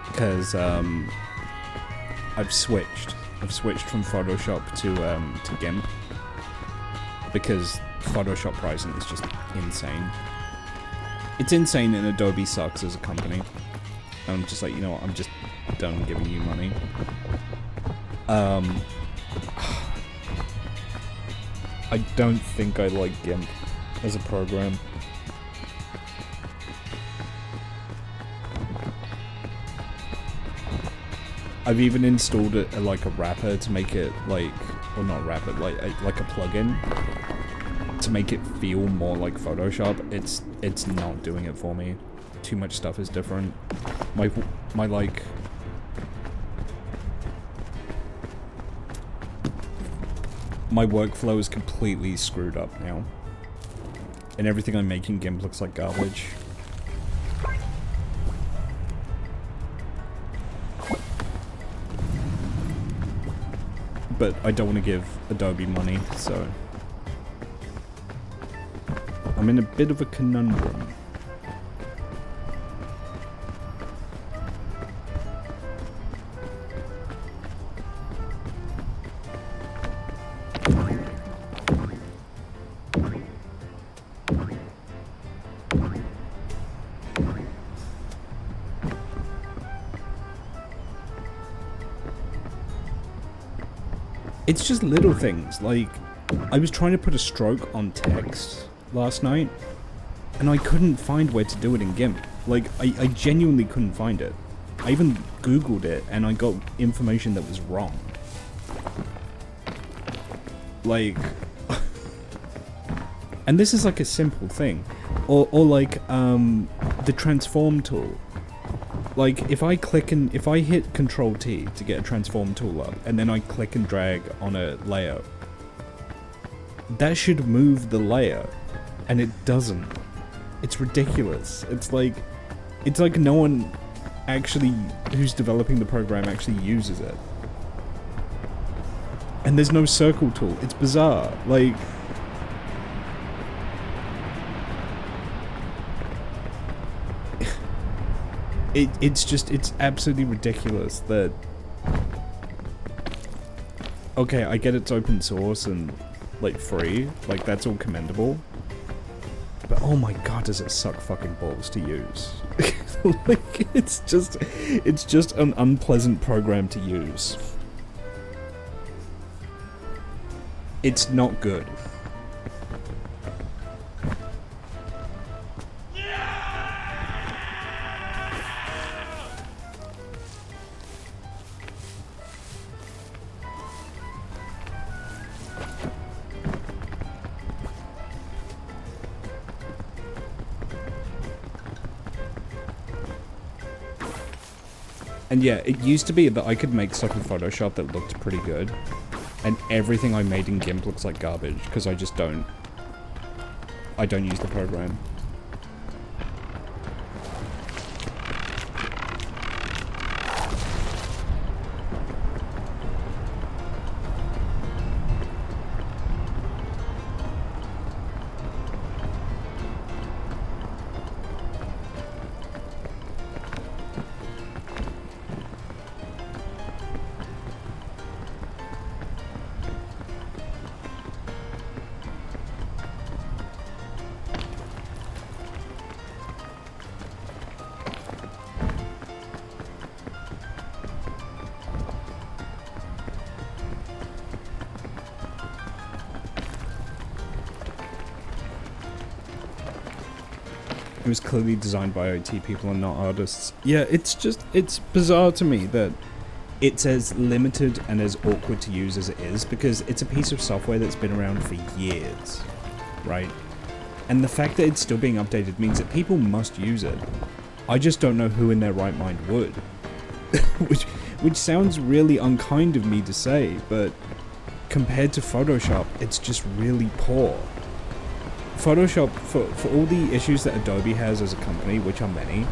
because I've switched from Photoshop to GIMP because Photoshop pricing is just insane. It's insane, and Adobe sucks as a company. I'm just like, you know what, I'm just done giving you money. I don't think I like GIMP as a program. I've even installed it like a wrapper to make it like, well not wrapper, like a plugin to make it feel more like Photoshop. It's not doing it for me. Too much stuff is different. My like my workflow is completely screwed up now, and everything I make in GIMP looks like garbage. But I don't want to give Adobe money, so I'm in a bit of a conundrum. It's just little things, like, I was trying to put a stroke on text last night, and I couldn't find where to do it in GIMP. Like, I genuinely couldn't find it. I even Googled it, and I got information that was wrong. Like, and this is like a simple thing. Or like, the transform tool. Like, if I hit Control T to get a transform tool up, and then I click and drag on a layer, that should move the layer, and it doesn't. It's ridiculous. It's like no one actually, who's developing the program, actually uses it. And there's no circle tool. It's bizarre. Like, it's absolutely ridiculous that, okay, I get it's open source and like, free. Like, that's all commendable. But oh my god, does it suck fucking balls to use. Like, it's just an unpleasant program to use. It's not good. And yeah, it used to be that I could make stuff in Photoshop that looked pretty good, and everything I made in GIMP looks like garbage, because I just don't use the program. It was clearly designed by OT people and not artists. Yeah, it's bizarre to me that it's as limited and as awkward to use as it is, because it's a piece of software that's been around for years, right? And the fact that it's still being updated means that people must use it. I just don't know who in their right mind would. which sounds really unkind of me to say, but compared to Photoshop, it's just really poor. Photoshop, for all the issues that Adobe has as a company, which are many,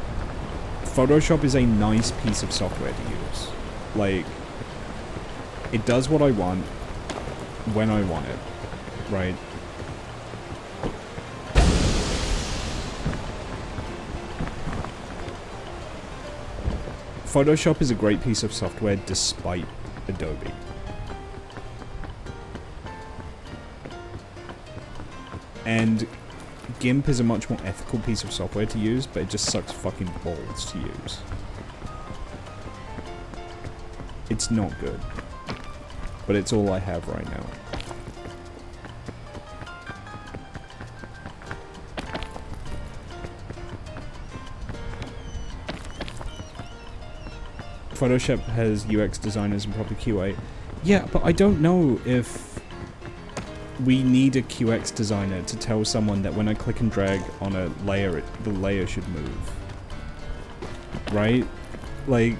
Photoshop is a nice piece of software to use. Like, it does what I want, when I want it, right? Photoshop is a great piece of software despite Adobe. And GIMP is a much more ethical piece of software to use, but it just sucks fucking balls to use. It's not good. But it's all I have right now. Photoshop has UX designers and proper QA. Yeah, but I don't know if we need a QX designer to tell someone that when I click and drag on a layer, the layer should move. Right? Like,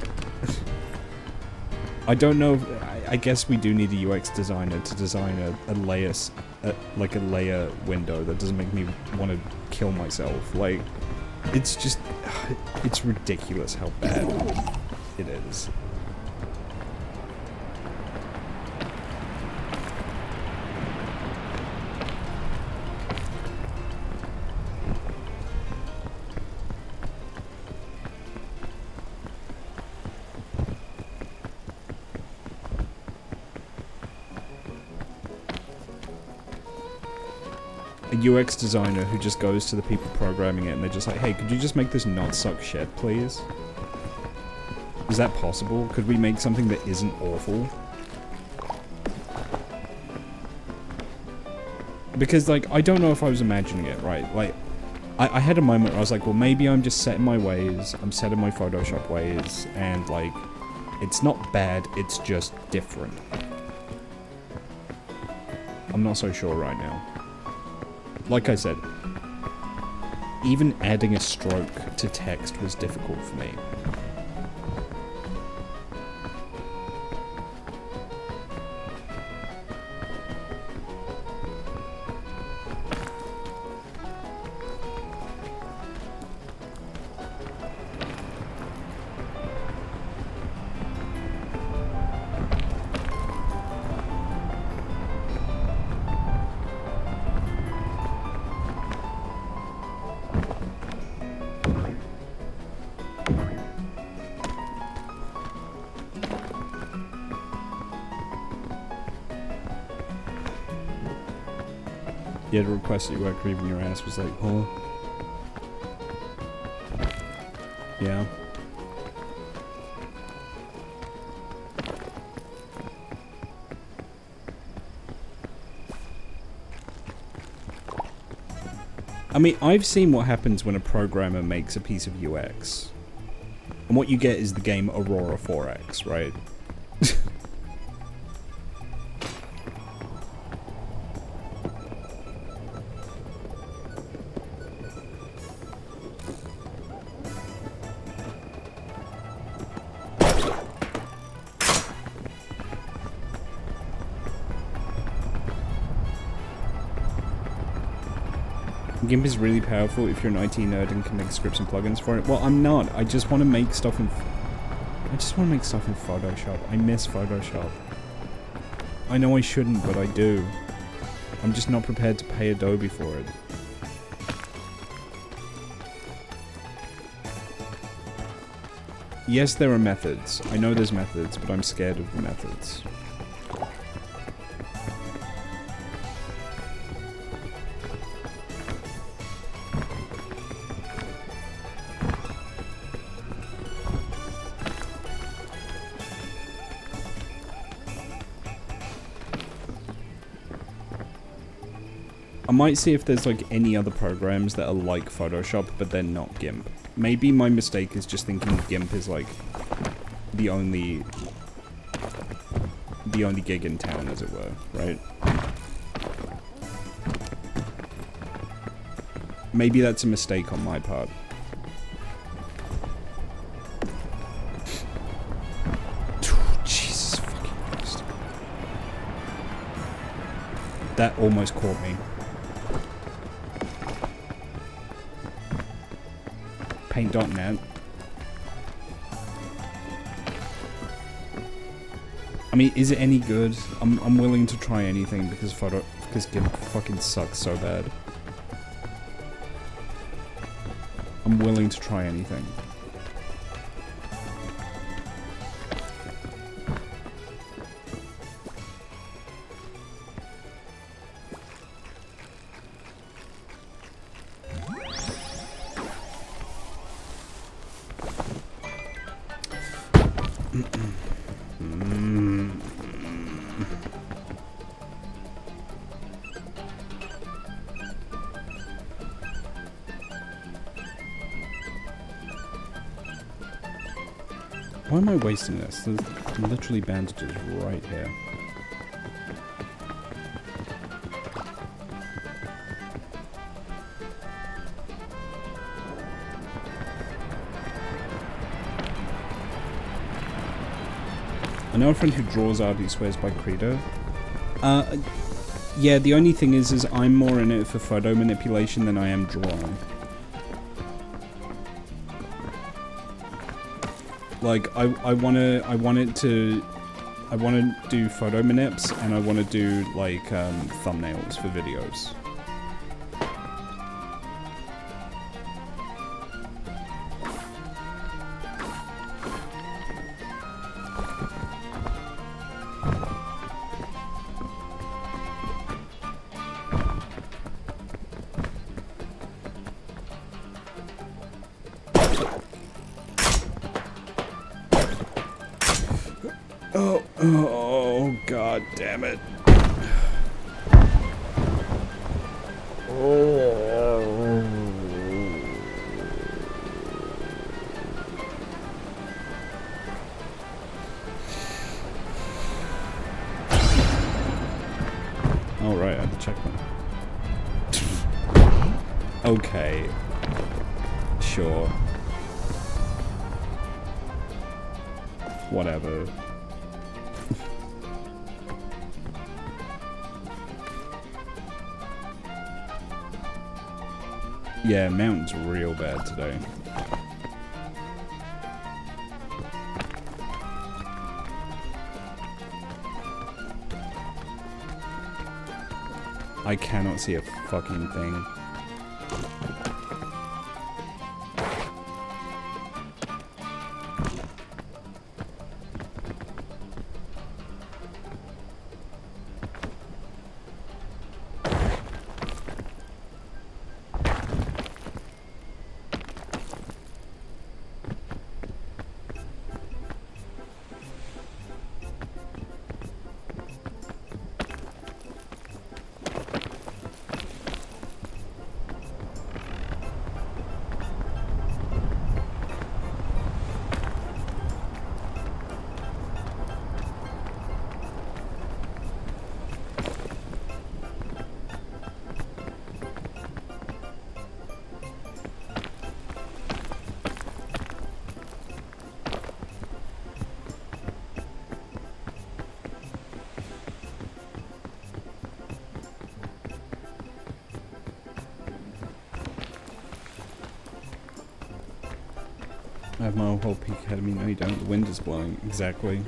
I don't know. I guess we do need a UX designer to design a layer, like a layer window that doesn't make me want to kill myself. Like, it's just, it's ridiculous how bad it is. A UX designer who just goes to the people programming it and they're just like, hey, could you just make this not suck shit, please? Is that possible? Could we make something that isn't awful? Because, like, I don't know if I was imagining it right. Like, I had a moment where I was like, well, maybe I'm just set in my ways, I'm set in my Photoshop ways, and, like, it's not bad, it's just different. I'm not so sure right now. Like I said, even adding a stroke to text was difficult for me. Yeah, the request that you weren't creeping your ass was like, huh? Yeah. I mean, I've seen what happens when a programmer makes a piece of UX. And what you get is the game Aurora 4X, right? GIMP is really powerful if you're an IT nerd and can make scripts and plugins for it. Well, I'm not. I just want to make stuff in... Photoshop. I miss Photoshop. I know I shouldn't, but I do. I'm just not prepared to pay Adobe for it. Yes, there are methods. I know there's methods, but I'm scared of the methods. I might see if there's like any other programs that are like Photoshop, but they're not GIMP. Maybe my mistake is just thinking GIMP is like the only gig in town, as it were, right? Maybe that's a mistake on my part. Jesus fucking Christ. That almost caught me. Paint.net. I mean, is it any good? I'm willing to try anything because GIMP fucking sucks so bad. I'm willing to try anything. Why am I wasting this? There's literally bandages right here. I know a friend who draws art who swears by Credo. Yeah, the only thing is I'm more in it for photo manipulation than I am drawing. Like, I wanna do photo manips, and I wanna do, like, thumbnails for videos. Oh, god damn it. All right, I had to check that. Okay. Sure. Whatever. Yeah, Mountain's real bad today. I cannot see a fucking thing. I have my whole peak ahead of me. No, you don't. The wind is blowing. Exactly.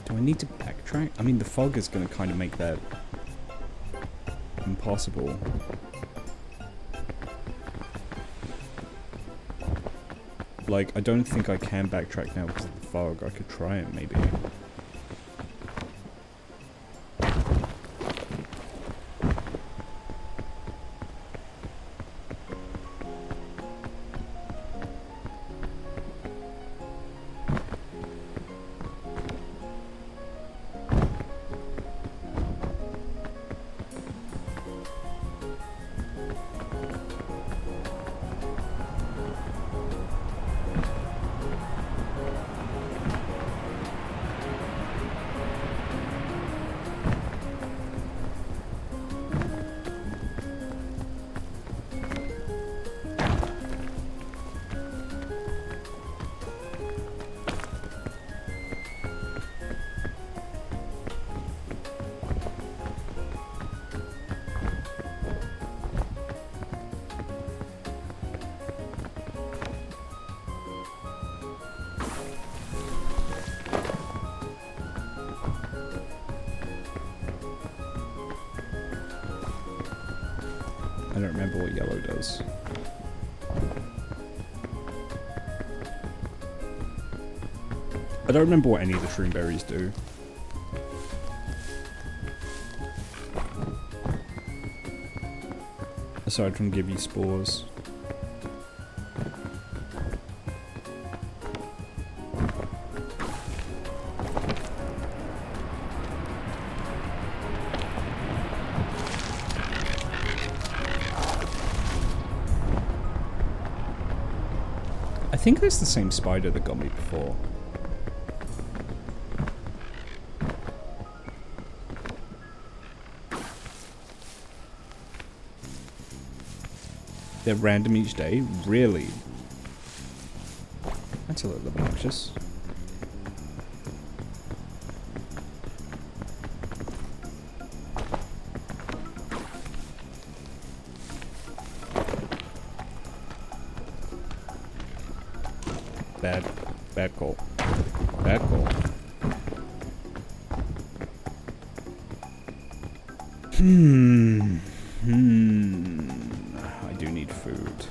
Do I need to backtrack? I mean, the fog is going to kind of make that impossible. Like, I don't think I can backtrack now because of the fog. I could try it, maybe. I don't remember what yellow does. I don't remember what any of the shroom berries do. Aside from give you spores. I think that's the same spider that got me before. They're random each day? Really? That's a little obnoxious. Bad call. Bad call. I do need food.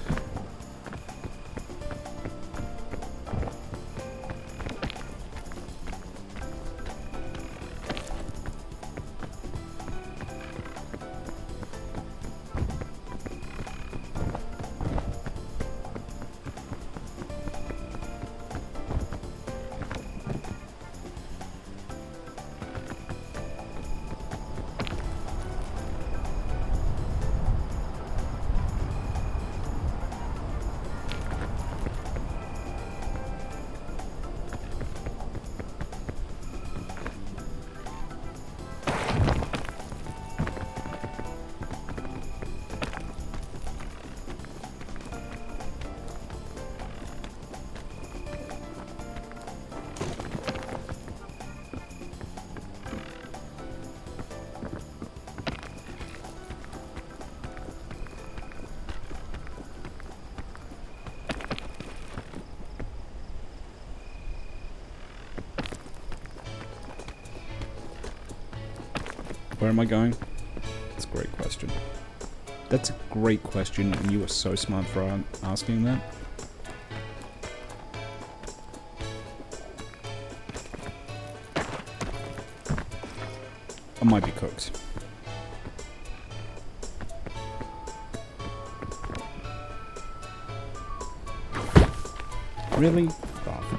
Where am I going? That's a great question. That's a great question, and you are so smart for asking that. I might be cooked. Really? Oh.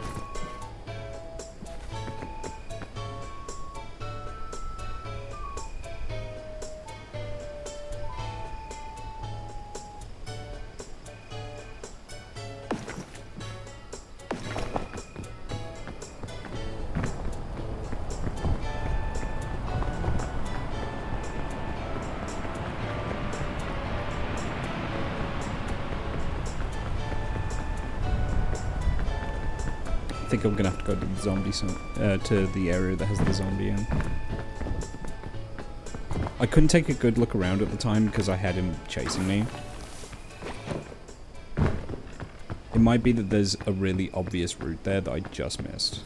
I think I'm gonna have to go to the zombie to the area that has the zombie in. I couldn't take a good look around at the time because I had him chasing me. It might be that there's a really obvious route there that I just missed.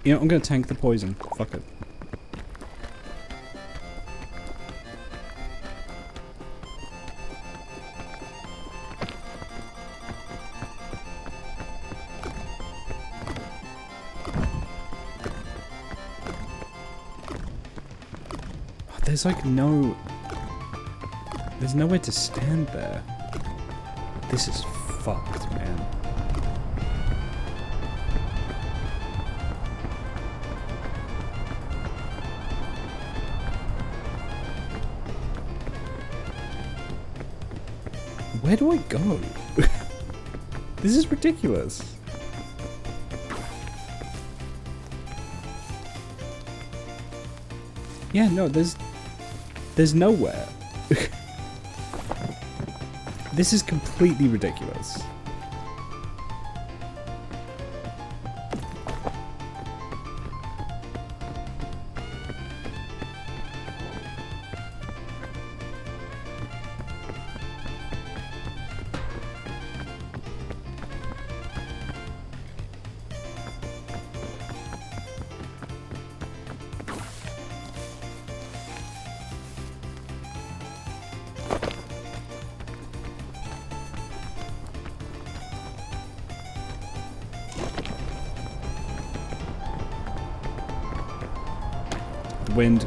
You know, I'm gonna tank the poison. Fuck it. There's like no... There's nowhere to stand there. This is fucked, man. Where do I go? This is ridiculous. Yeah, no, there's nowhere. This is completely ridiculous. Wind.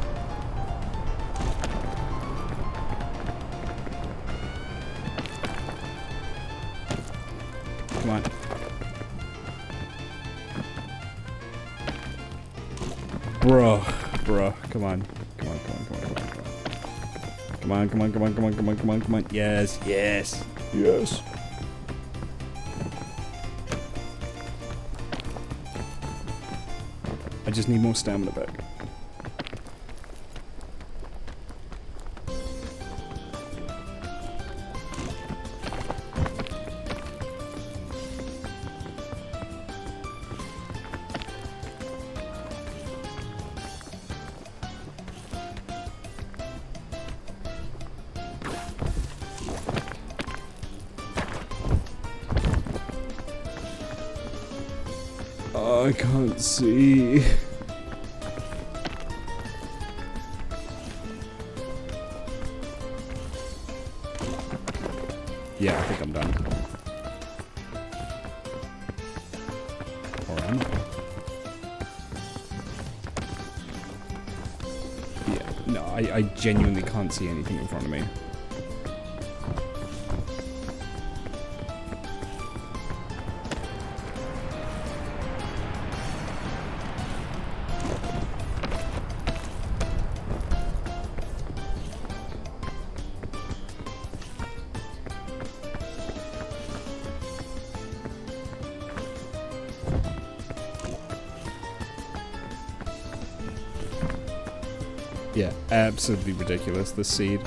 Come on. Bruh, come on. Come on. Come on. Yes. I just need more stamina back. I can't see. Yeah, I think I'm done. Or am I? Yeah, no, I genuinely can't see anything in front of me. Yeah, absolutely ridiculous, the seed.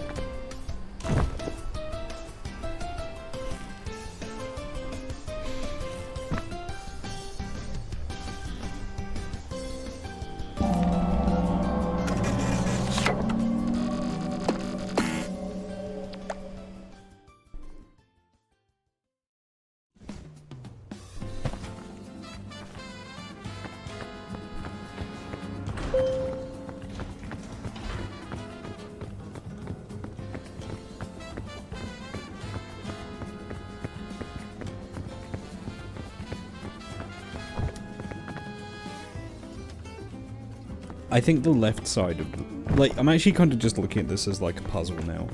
I think the left side of the, like, I'm actually kind of just looking at this as like a puzzle now.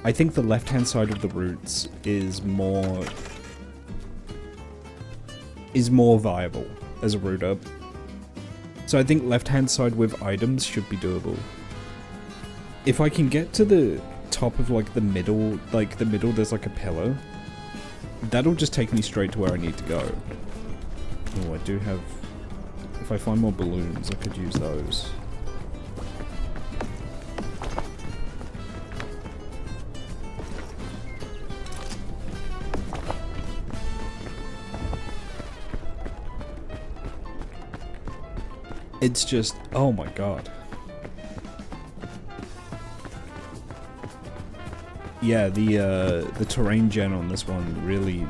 I think the left-hand side of the routes is more viable as a route up. So I think left-hand side with items should be doable. If I can get to the top of like the middle there's like a pillar, that'll just take me straight to where I need to go. Oh, I do have, if I find more balloons, I could use those. It's just, oh my god. Yeah, the terrain gen on this one really...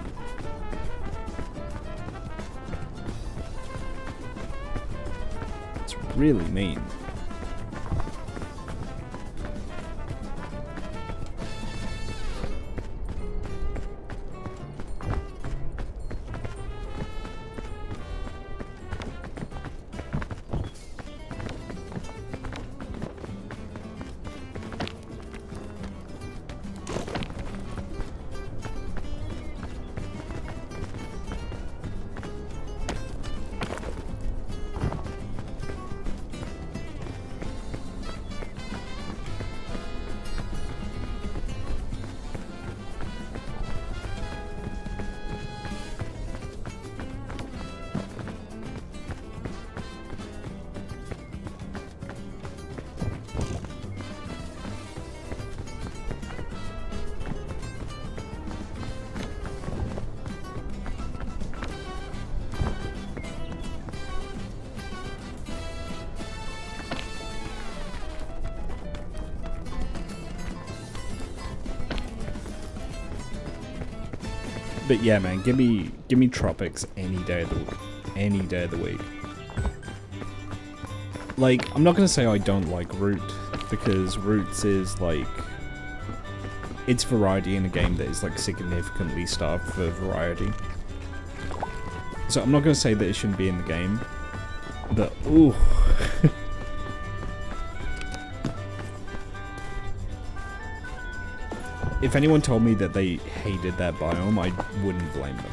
It's really mean. But yeah, man, give me Tropics any day of the week. Like, I'm not gonna say I don't like Root, because Roots is like, it's variety in a game that is like significantly starved for variety. So I'm not gonna say that it shouldn't be in the game, but ooh. If anyone told me that they hated that biome, I wouldn't blame them.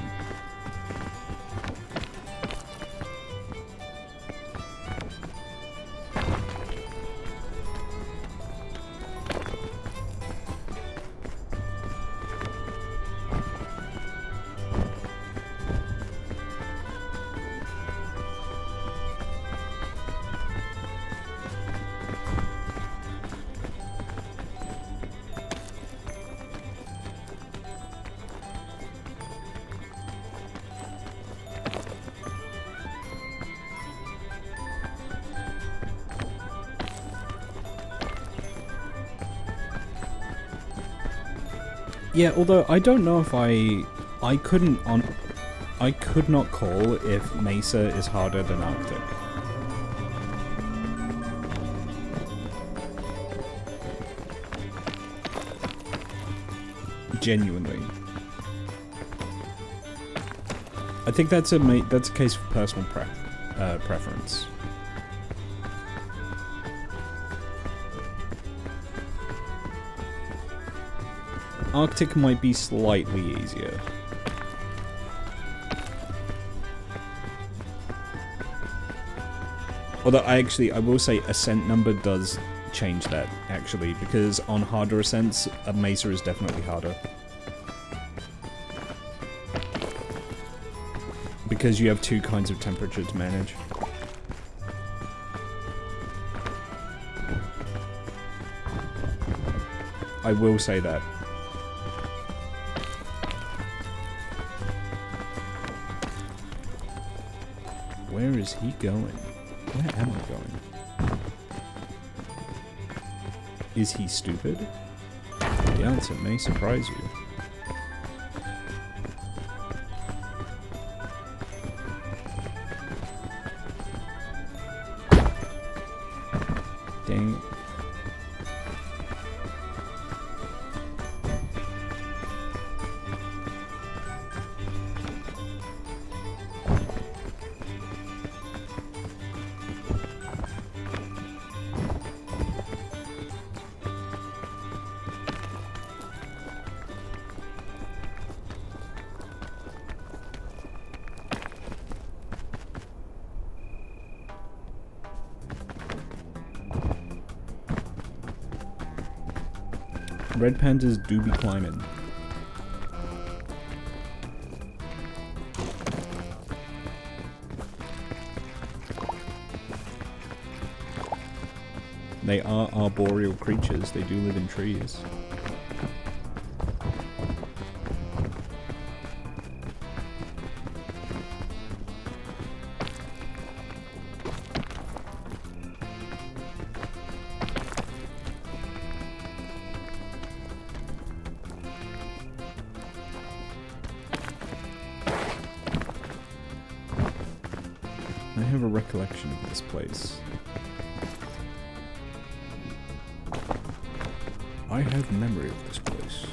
Yeah, although I don't know if I could not call if Mesa is harder than Arctic. Genuinely. I think that's a case of personal preference. Arctic might be slightly easier. Although I will say Ascent number does change that, actually, because on harder ascents, a Mesa is definitely harder. Because you have two kinds of temperature to manage. I will say that. Where is he going? Where am I going? Is he stupid? The answer may surprise you. Dang it. Red pandas do be climbing. They are arboreal creatures. They do live in trees. I have a recollection of this place. I have memory of this place.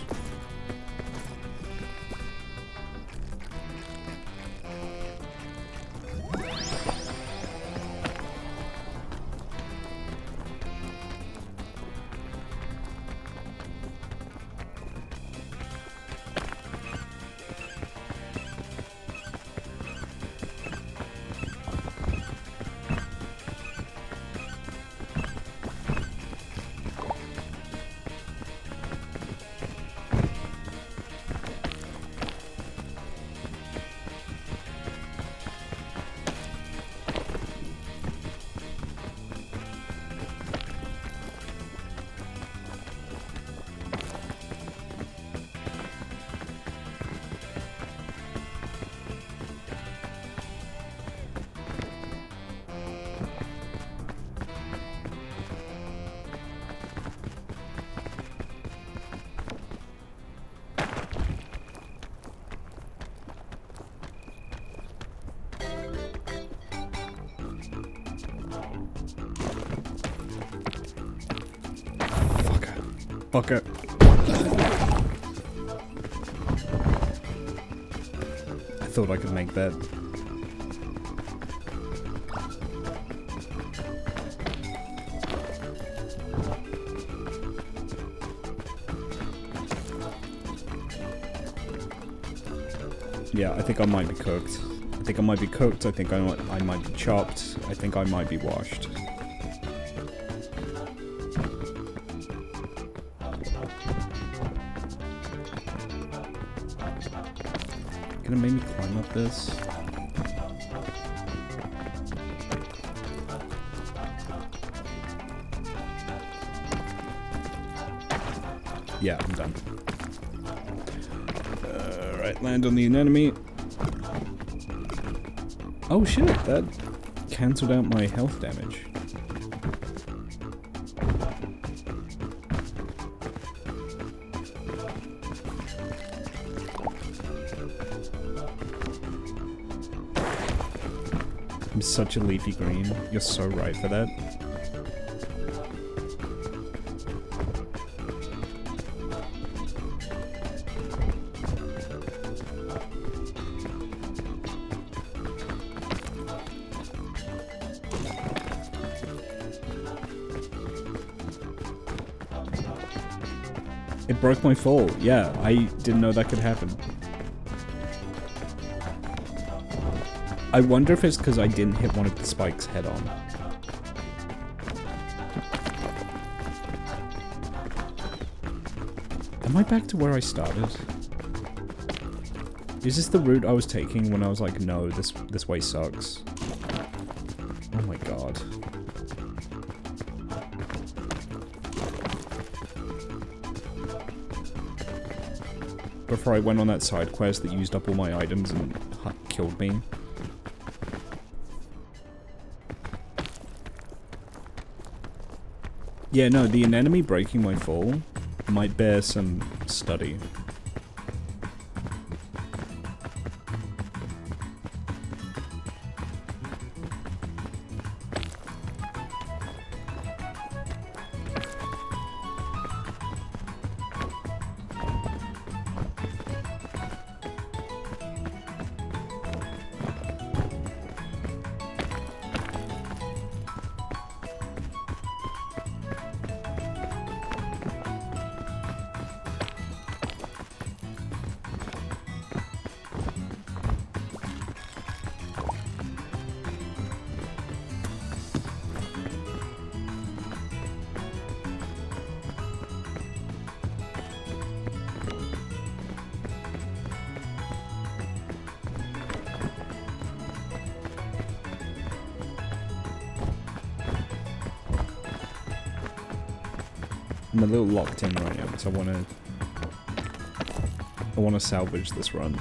Fucker. I thought I could make that. Yeah, I think I might be cooked. I think I might be cooked. I think I might be chopped. I think I might be washed. Gonna make me climb up this. Yeah, I'm done. Alright, land on the enemy. Oh shit, that cancelled out my health damage. I'm such a leafy green. You're so right for that. It broke my fall. Yeah, I didn't know that could happen. I wonder if it's because I didn't hit one of the spikes head on. Am I back to where I started? Is this the route I was taking when I was like, no, this way sucks? Oh my god. Before I went on that side quest that used up all my items and killed me. Yeah, no, the enemy breaking my fall might bear some study. I'm a little locked in right now because I wanna salvage this run.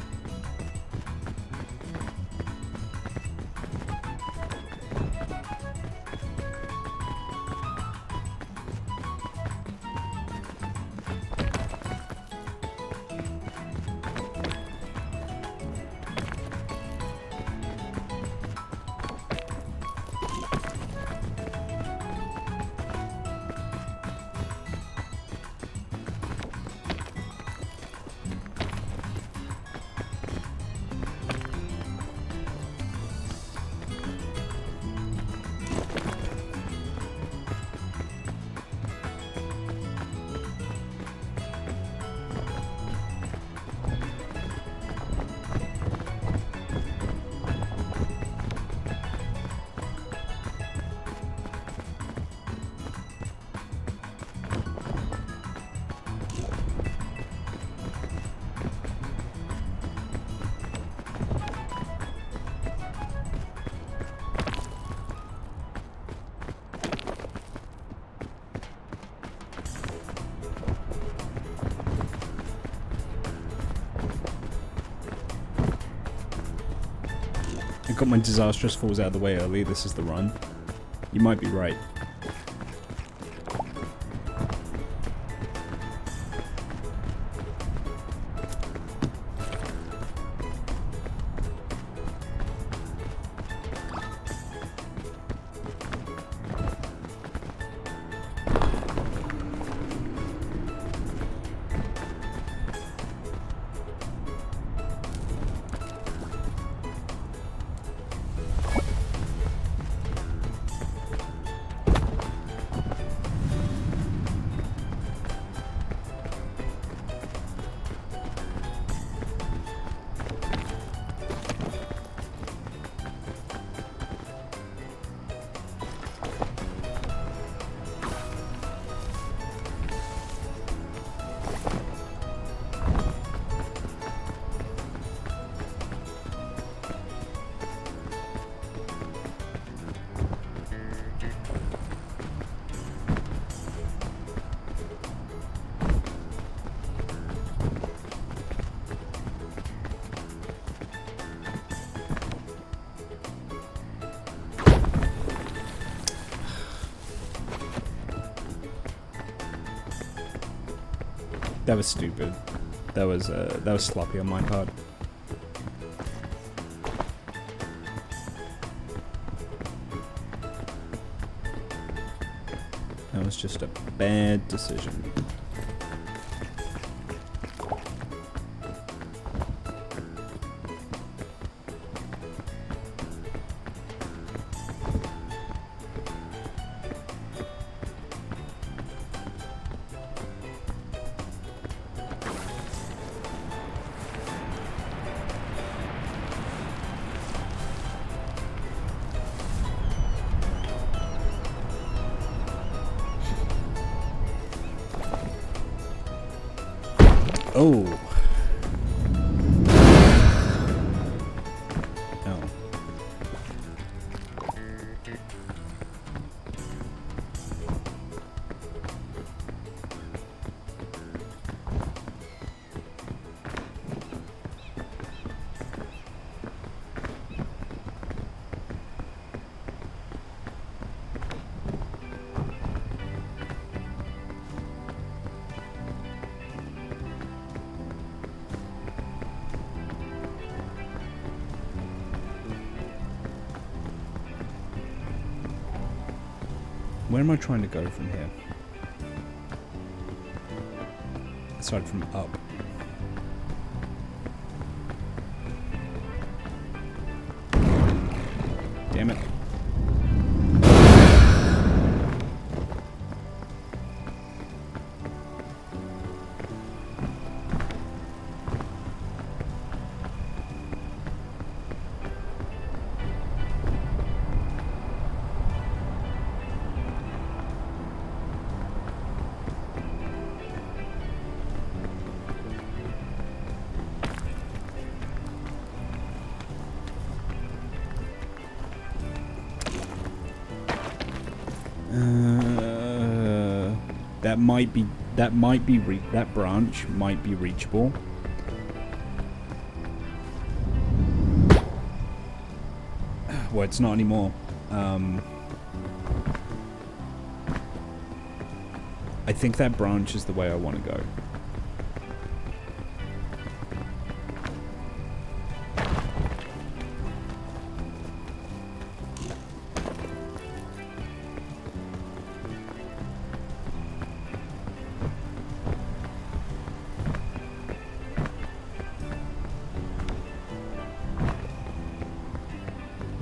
I got my disastrous falls out of the way early. This is the run. You might be right. That was stupid. That was sloppy on my part. That was just a bad decision. Oh. Oh. Where am I trying to go from here? Aside from up. Damn it. that branch might be reachable. Well, it's not anymore. I think that branch is the way I want to go.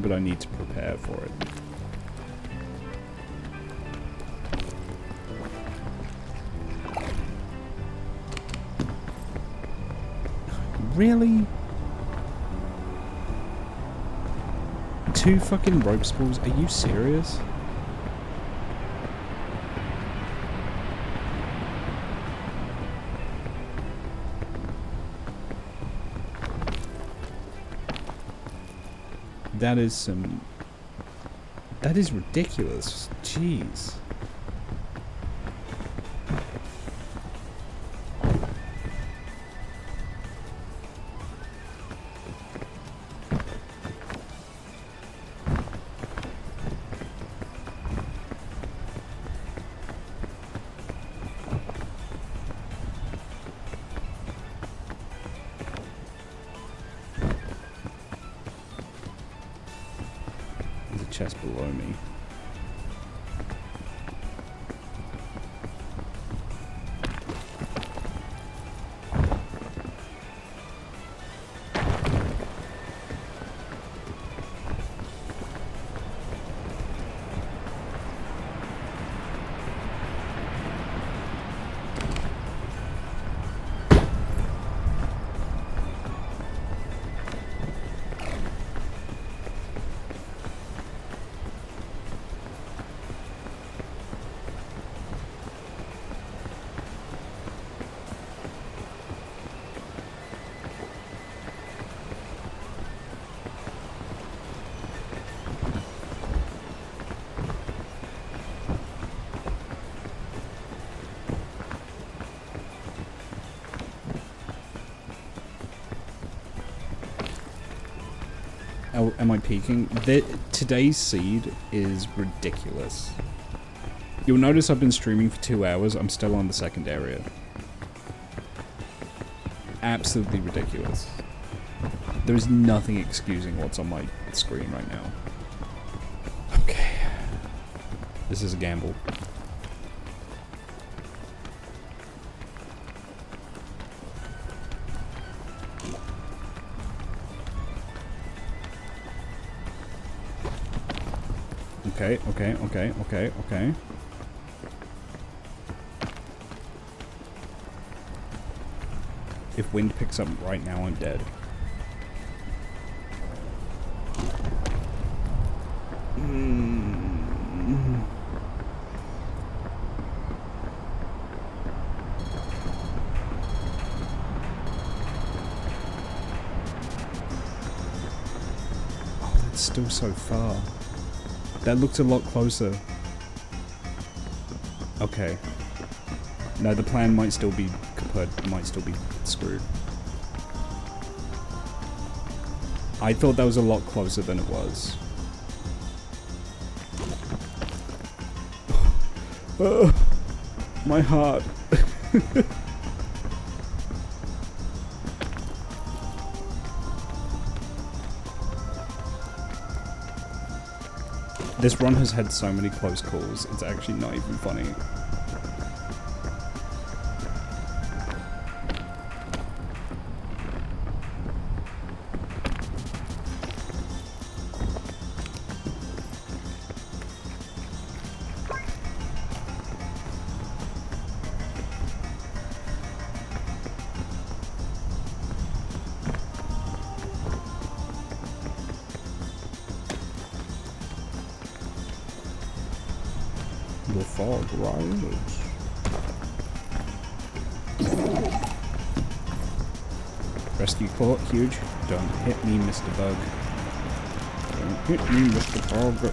But I need to prepare for it. Really? 2 fucking rope spools? Are you serious? That is ridiculous. Jeez. Chest below me. Oh, am I peeking? Today's seed is ridiculous. You'll notice I've been streaming for 2 hours. I'm still on the second area. Absolutely ridiculous. There is nothing excusing what's on my screen right now. Okay. This is a gamble. Okay. If wind picks up right now, I'm dead. Oh, that's still so far. That looked a lot closer. Okay. No, the plan might still be kaput, might still be screwed. I thought that was a lot closer than it was. My heart. This run has had so many close calls, it's actually not even funny. The fog rises. Rescue caught, huge. Don't hit me, Mr. Bug. Don't hit me, Mr. Bug.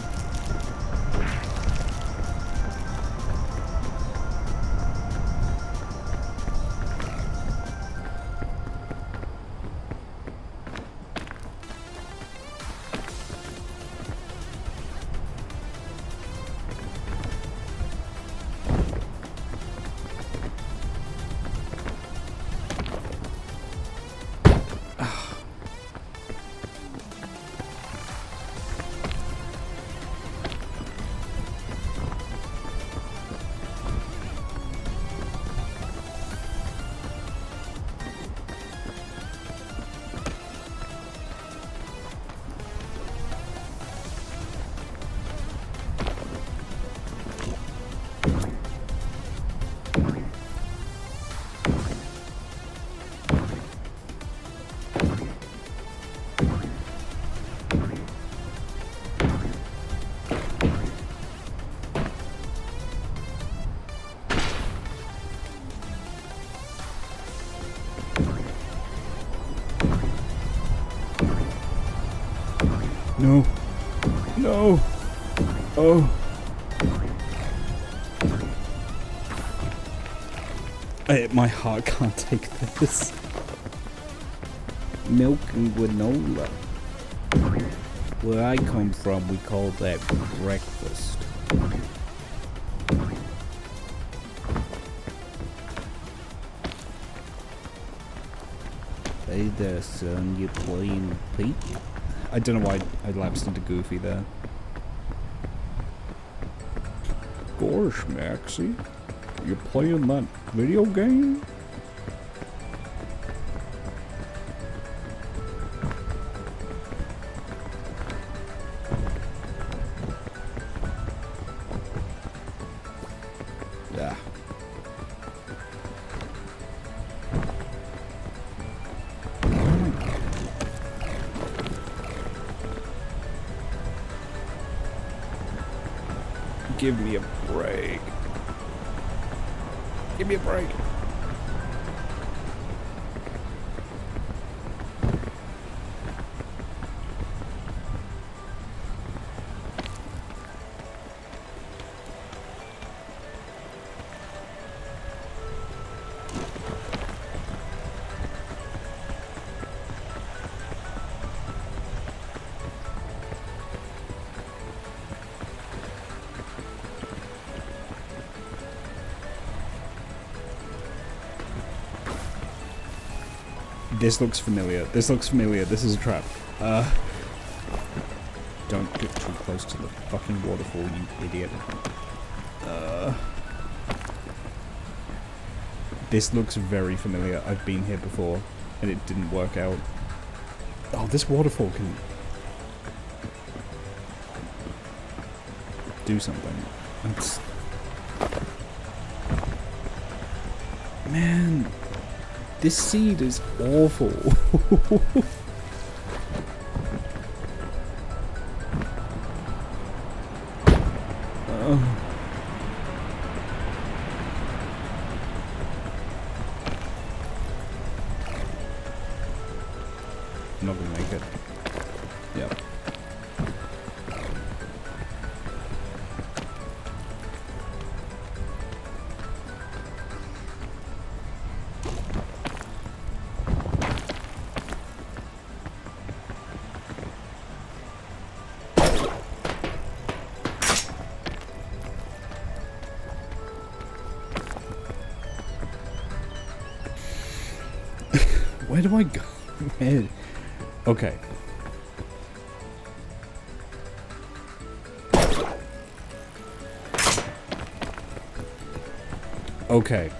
No. No. Oh. My heart can't take this. Milk and granola. Where I come from, we call that breakfast. Hey there, son. You playing Pete? I don't know why I lapsed into Goofy there. Gosh, Maxie. You playing that video game? Yeah. Give me a break. Give me a break. This looks familiar. This looks familiar. This is a trap. Don't get too close to the fucking waterfall, you idiot. This looks very familiar. I've been here before, and it didn't work out. Oh, this waterfall can do something. It's... Man, this seed is awful. I'm not gonna make it. Yep. Where do I go? Where? Okay. Okay.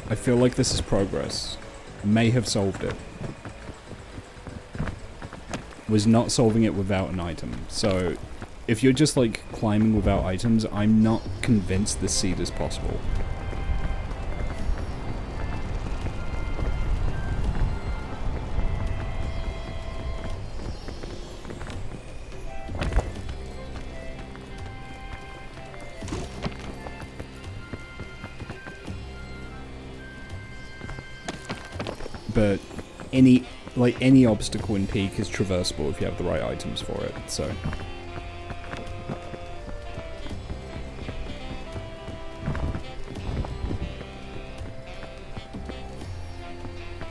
I feel like this is progress. May have solved it. Was not solving it without an item. So, if you're just like climbing without items, I'm not convinced this seed is possible. But any obstacle in Peak is traversable if you have the right items for it, so.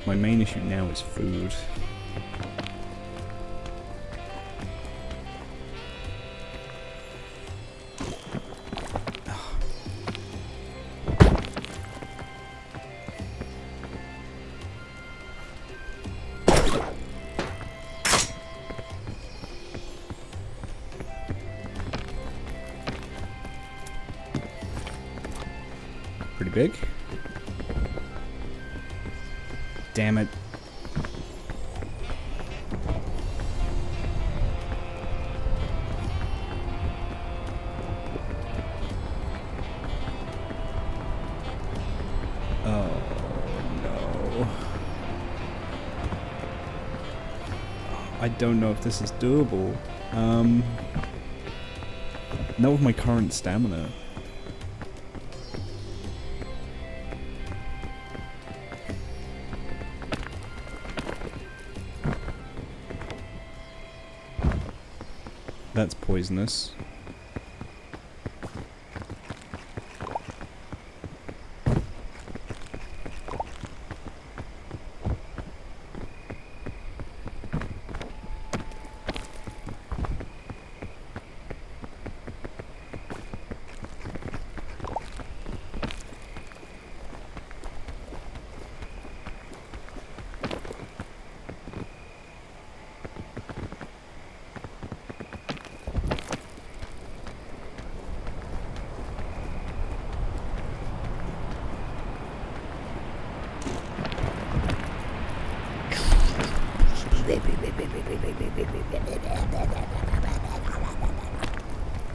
My main issue now is food. Pretty big. Damn it. Oh no. I don't know if this is doable. Not with my current stamina. That's poisonous.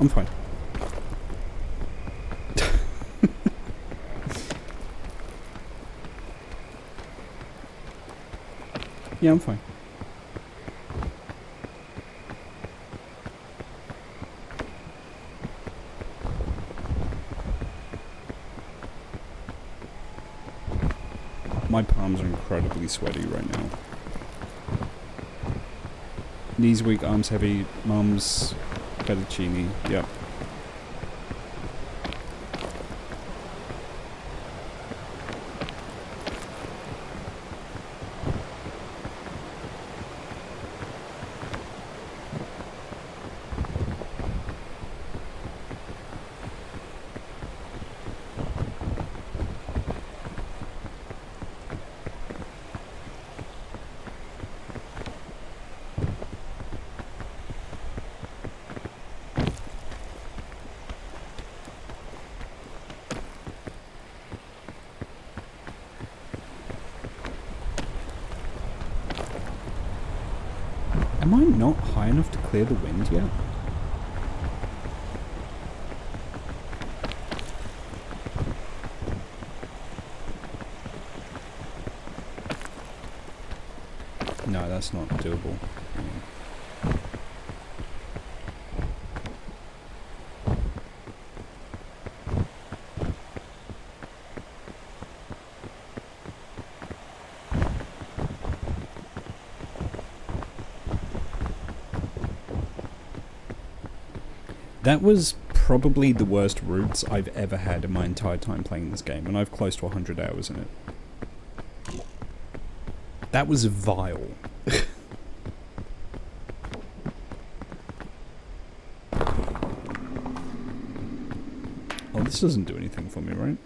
I'm fine. Yeah, I'm fine. My palms are incredibly sweaty right now. Knees weak, arms heavy, mum's fettuccine. Yep. Am I not high enough to clear the wind yet? No, that's not doable. That was probably the worst routes I've ever had in my entire time playing this game, and I've close to 100 hours in it. That was vile. Oh, this doesn't do anything for me, right?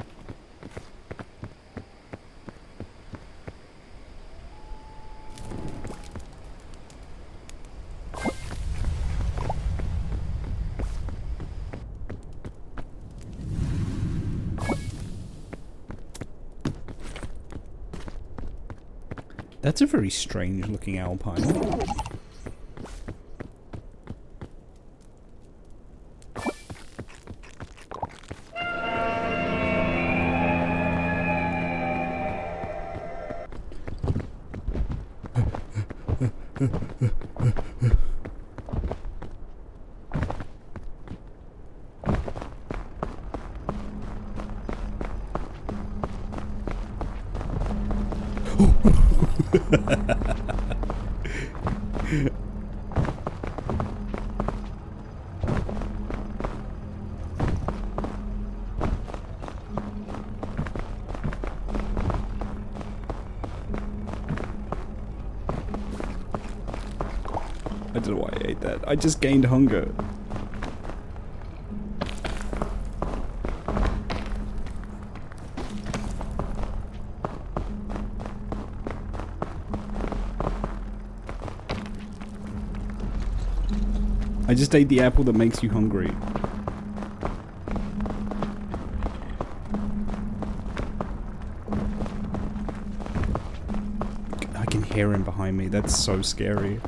That's a very strange looking alpine. I don't know why I ate that. I just gained hunger. I just ate the apple that makes you hungry. I can hear him behind me. That's so scary.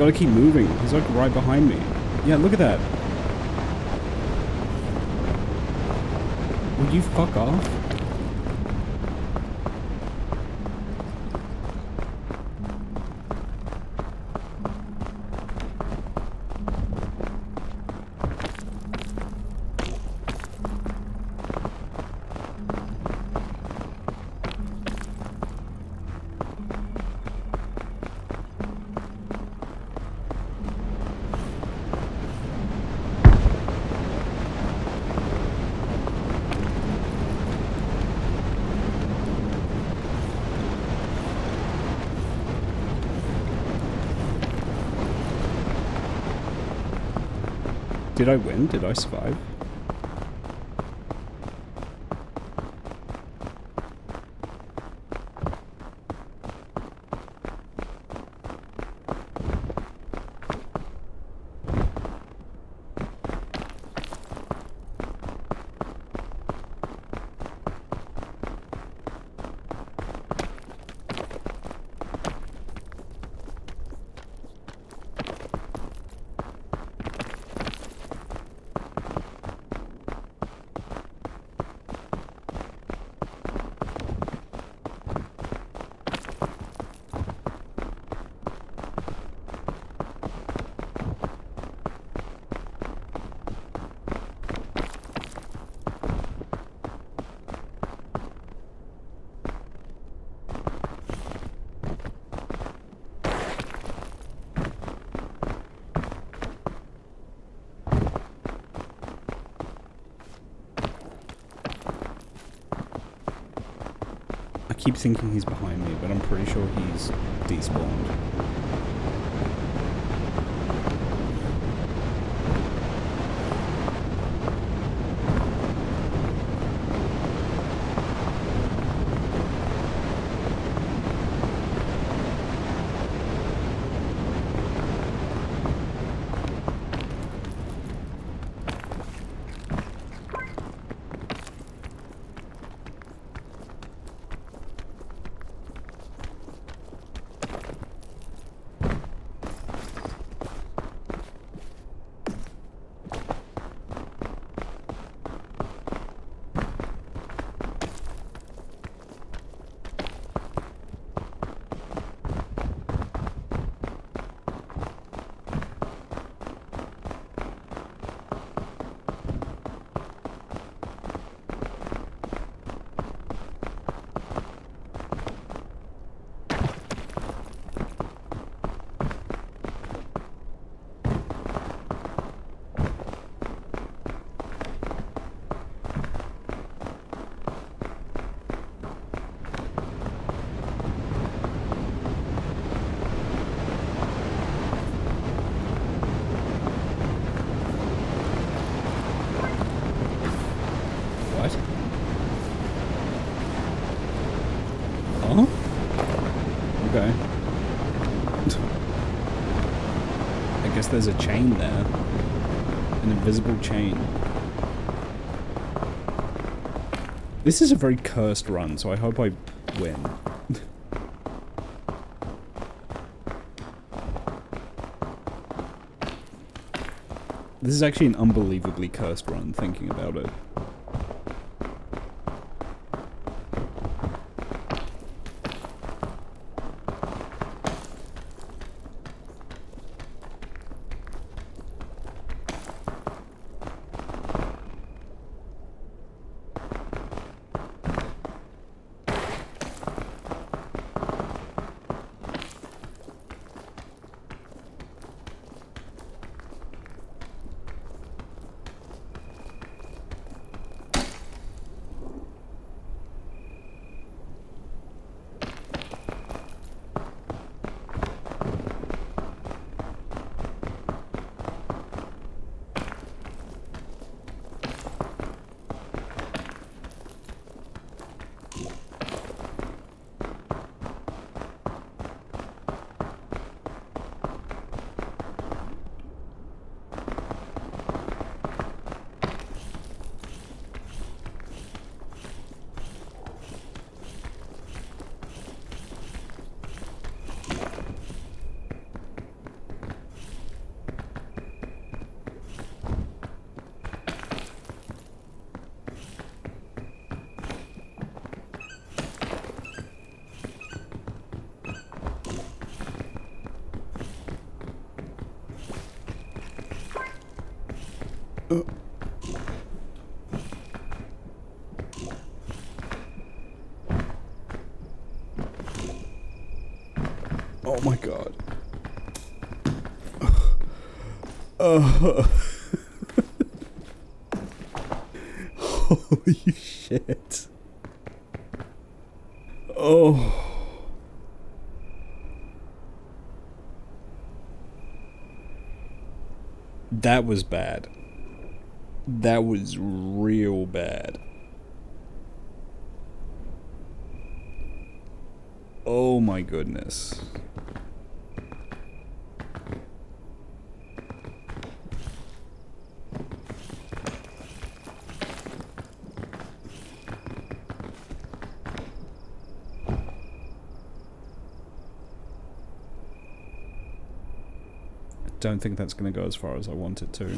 gotta keep moving. He's like right behind me. Yeah, look at that. Would you fuck off? Did I win? Did I survive? I keep thinking he's behind me, but I'm pretty sure he's despawned. What? Oh? Okay. I guess there's a chain there. An invisible chain. This is a very cursed run, so I hope I win. This is actually an unbelievably cursed run, thinking about it. Oh my god. Oh. Holy shit. Oh. That was bad. That was real bad. Oh my goodness. Don't think that's going to go as far as I want it to.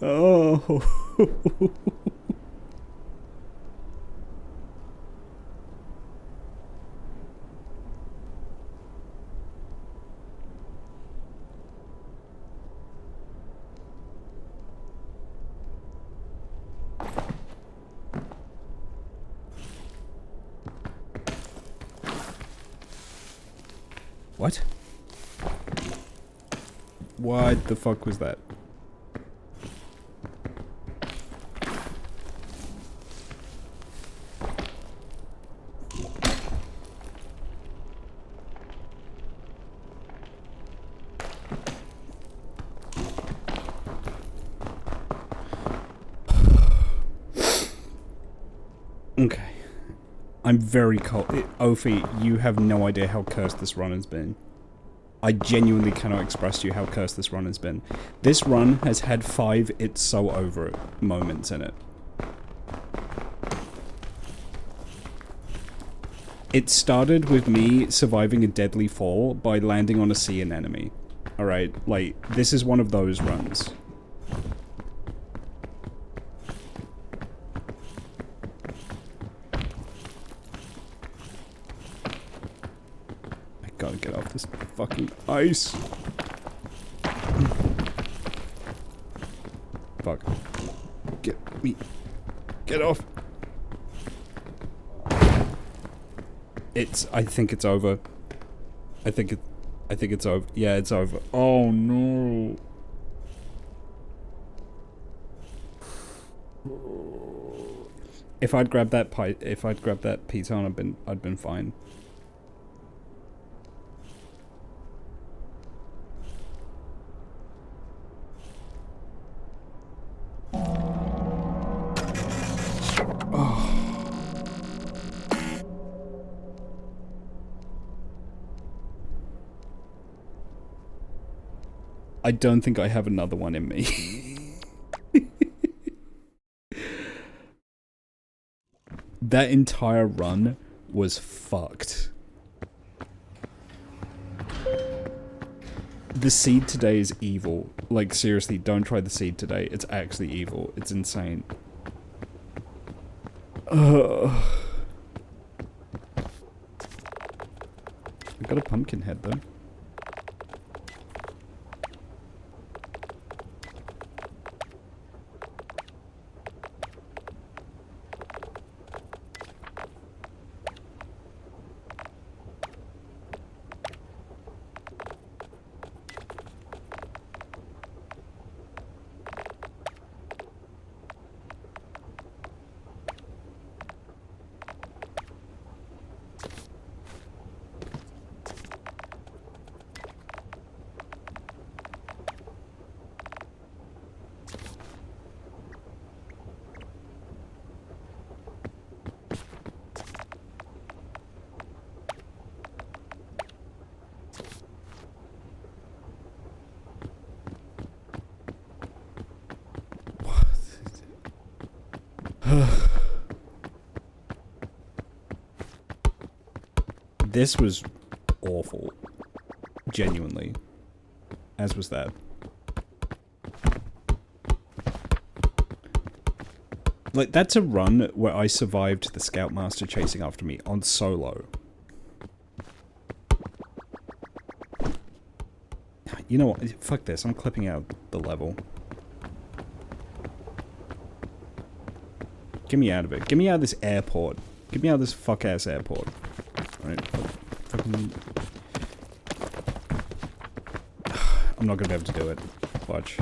Oh. What? What the fuck was that? Okay. I'm very cold. Ophi, you have no idea how cursed this run has been. I genuinely cannot express to you how cursed this run has been. This run has had 5 "it's so over it" moments in it. It started with me surviving a deadly fall by landing on a sea an enemy. Alright, like, this is one of those runs. Gotta get off this fucking ice. Fuck. Get me. Get off. I think it's over. I think it's over. Yeah, it's over. Oh no. If I'd grabbed that piton, I'd been fine. I don't think I have another one in me. That entire run was fucked. The seed today is evil. Like, seriously, don't try the seed today. It's actually evil. It's insane. I got a pumpkin head, though. This was awful. Genuinely. As was that. Like, that's a run where I survived the Scoutmaster chasing after me on solo. You know what? Fuck this. I'm clipping out the level. Get me out of it. Get me out of this airport. Get me out of this fuck-ass airport. Alright. Fucking... I'm not gonna be able to do it. Watch.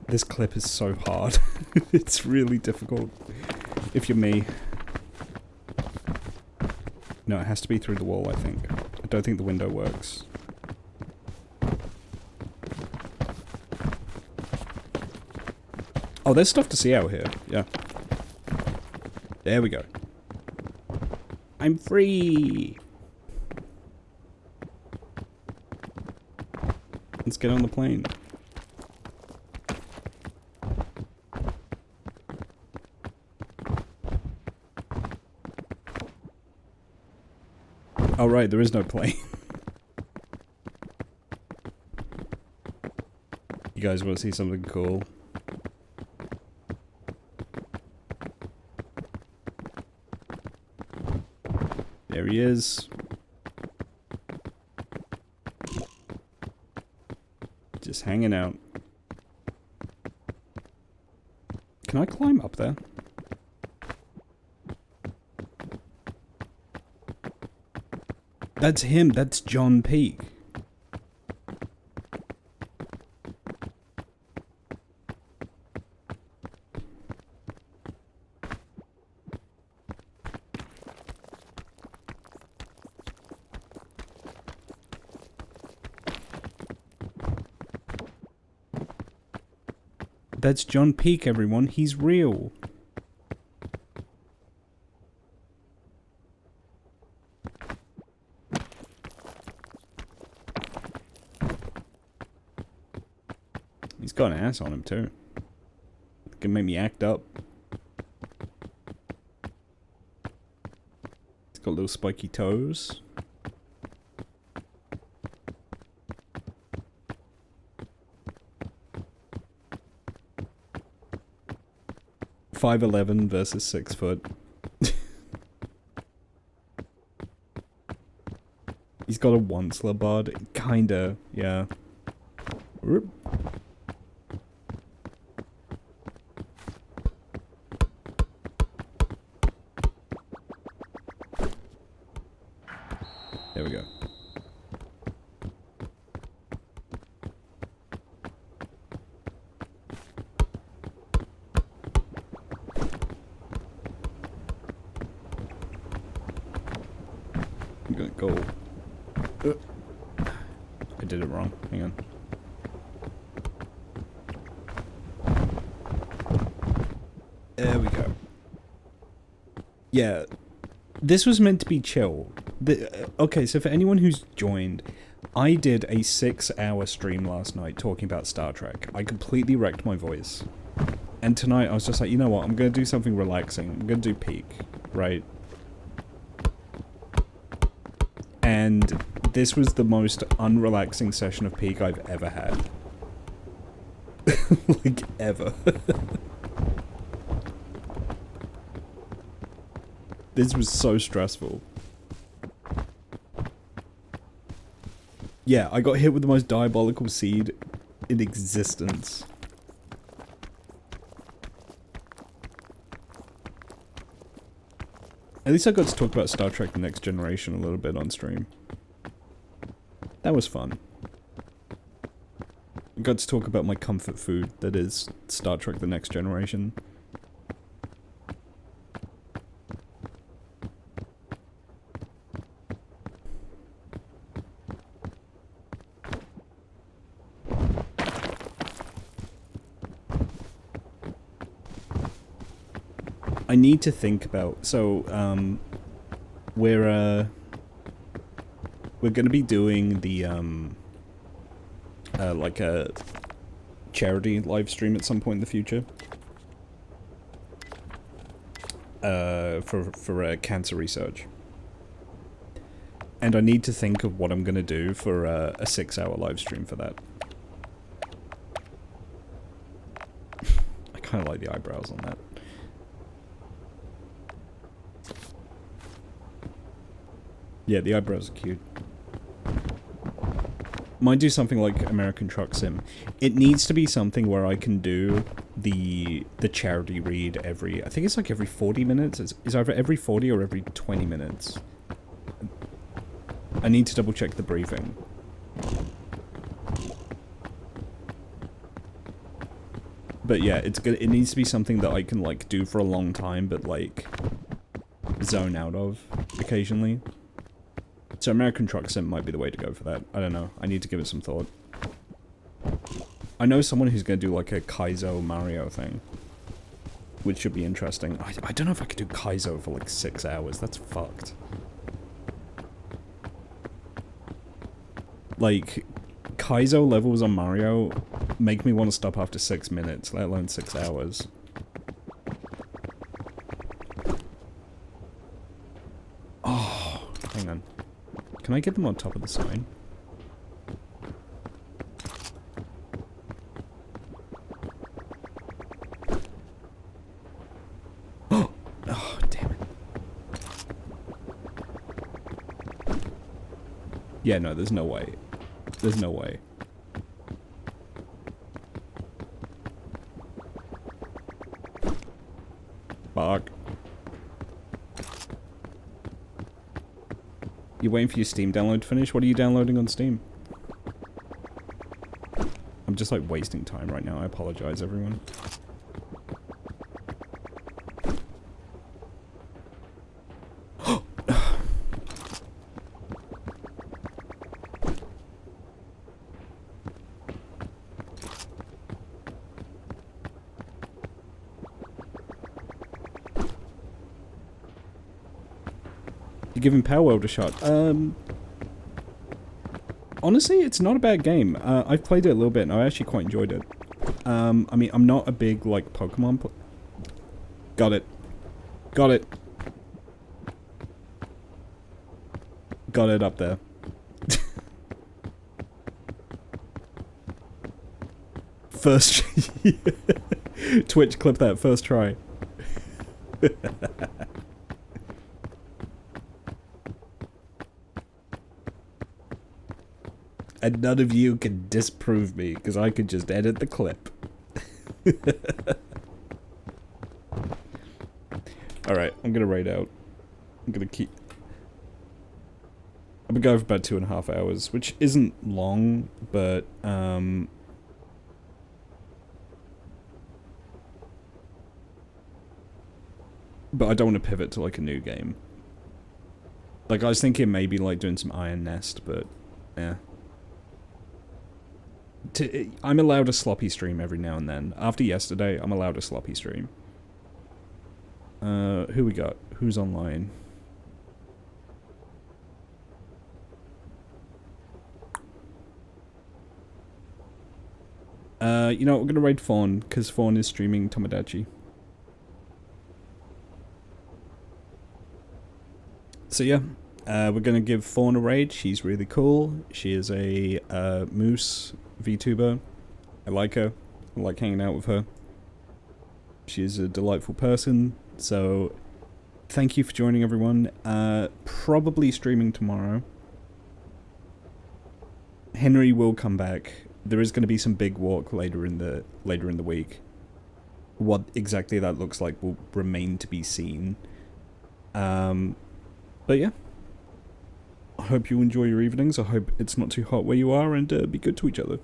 This clip is so hard. It's really difficult. If you're me. No, it has to be through the wall, I think. I don't think the window works. Oh, there's stuff to see out here. Yeah. There we go. I'm free! Let's get on the plane. Oh right, there is no plane. You guys want to see something cool? There he is. Just hanging out. Can I climb up there? That's him. That's John Peake. That's John Peake, everyone. He's real. He's got an ass on him, too. Can make me act up. He's got little spiky toes. .5'11" versus 6 foot. He's got a once-la bod. Kinda, yeah. Whoop. There we go. I'm gonna go. I did it wrong. Hang on. Yeah, this was meant to be chill. Okay, so for anyone who's joined, I did a 6-hour stream last night talking about Star Trek. I completely wrecked my voice. And tonight I was just like, you know what, I'm going to do something relaxing. I'm going to do Peak, right? And this was the most unrelaxing session of Peak I've ever had. Like, ever. This was so stressful. Yeah, I got hit with the most diabolical seed in existence. At least I got to talk about Star Trek The Next Generation a little bit on stream. That was fun. I got to talk about my comfort food, that is Star Trek The Next Generation. I need to think about, so, we're gonna be doing the, like a charity live stream at some point in the future. For cancer research. And I need to think of what I'm gonna do for a 6-hour live stream for that. I kinda like the eyebrows on that. Yeah, the eyebrows are cute. Might do something like American Truck Sim. It needs to be something where I can do the charity read every... I think it's like every 40 minutes. It's either every 40 or every 20 minutes. I need to double check the briefing. But yeah, it needs to be something that I can like do for a long time, but like zone out of occasionally. So American Truck Sim might be the way to go for that. I don't know. I need to give it some thought. I know someone who's going to do like a Kaizo Mario thing, which should be interesting. I don't know if I could do Kaizo for like 6 hours. That's fucked. Like, Kaizo levels on Mario make me want to stop after 6 minutes, let alone 6 hours. Oh, hang on. Can I get them on top of the sign? Oh, damn it. Yeah, no, there's no way. There's no way. Fuck. You waiting for your Steam download to finish? What are you downloading on Steam? I'm just like wasting time right now. I apologize, everyone. You're giving Power World a shot. Honestly, it's not a bad game. I've played it a little bit and I actually quite enjoyed it. I mean, I'm not a big, like, Pokemon Got it. Got it. Got it up there. First... Twitch, clip that. First try. And none of you can disprove me, because I could just edit the clip. Alright, I'm gonna raid out. I'm gonna keep... I've been going for about 2.5 hours, which isn't long, but, but I don't want to pivot to, like, a new game. Like, I was thinking maybe, like, doing some Iron Nest, but, yeah. I'm allowed a sloppy stream every now and then. After yesterday, I'm allowed a sloppy stream. Who we got? Who's online? You know what, we're gonna raid Fawn, because Fawn is streaming Tomodachi. So yeah, we're gonna give Fawn a raid. She's really cool. She is a Moose VTuber. I like her. I like hanging out with her. She's a delightful person. So thank you for joining, everyone. Probably streaming tomorrow. Henry will come back. There is going to be some big walk later in the week. What exactly that looks like will remain to be seen. But yeah, I hope you enjoy your evenings. I hope it's not too hot where you are, and be good to each other.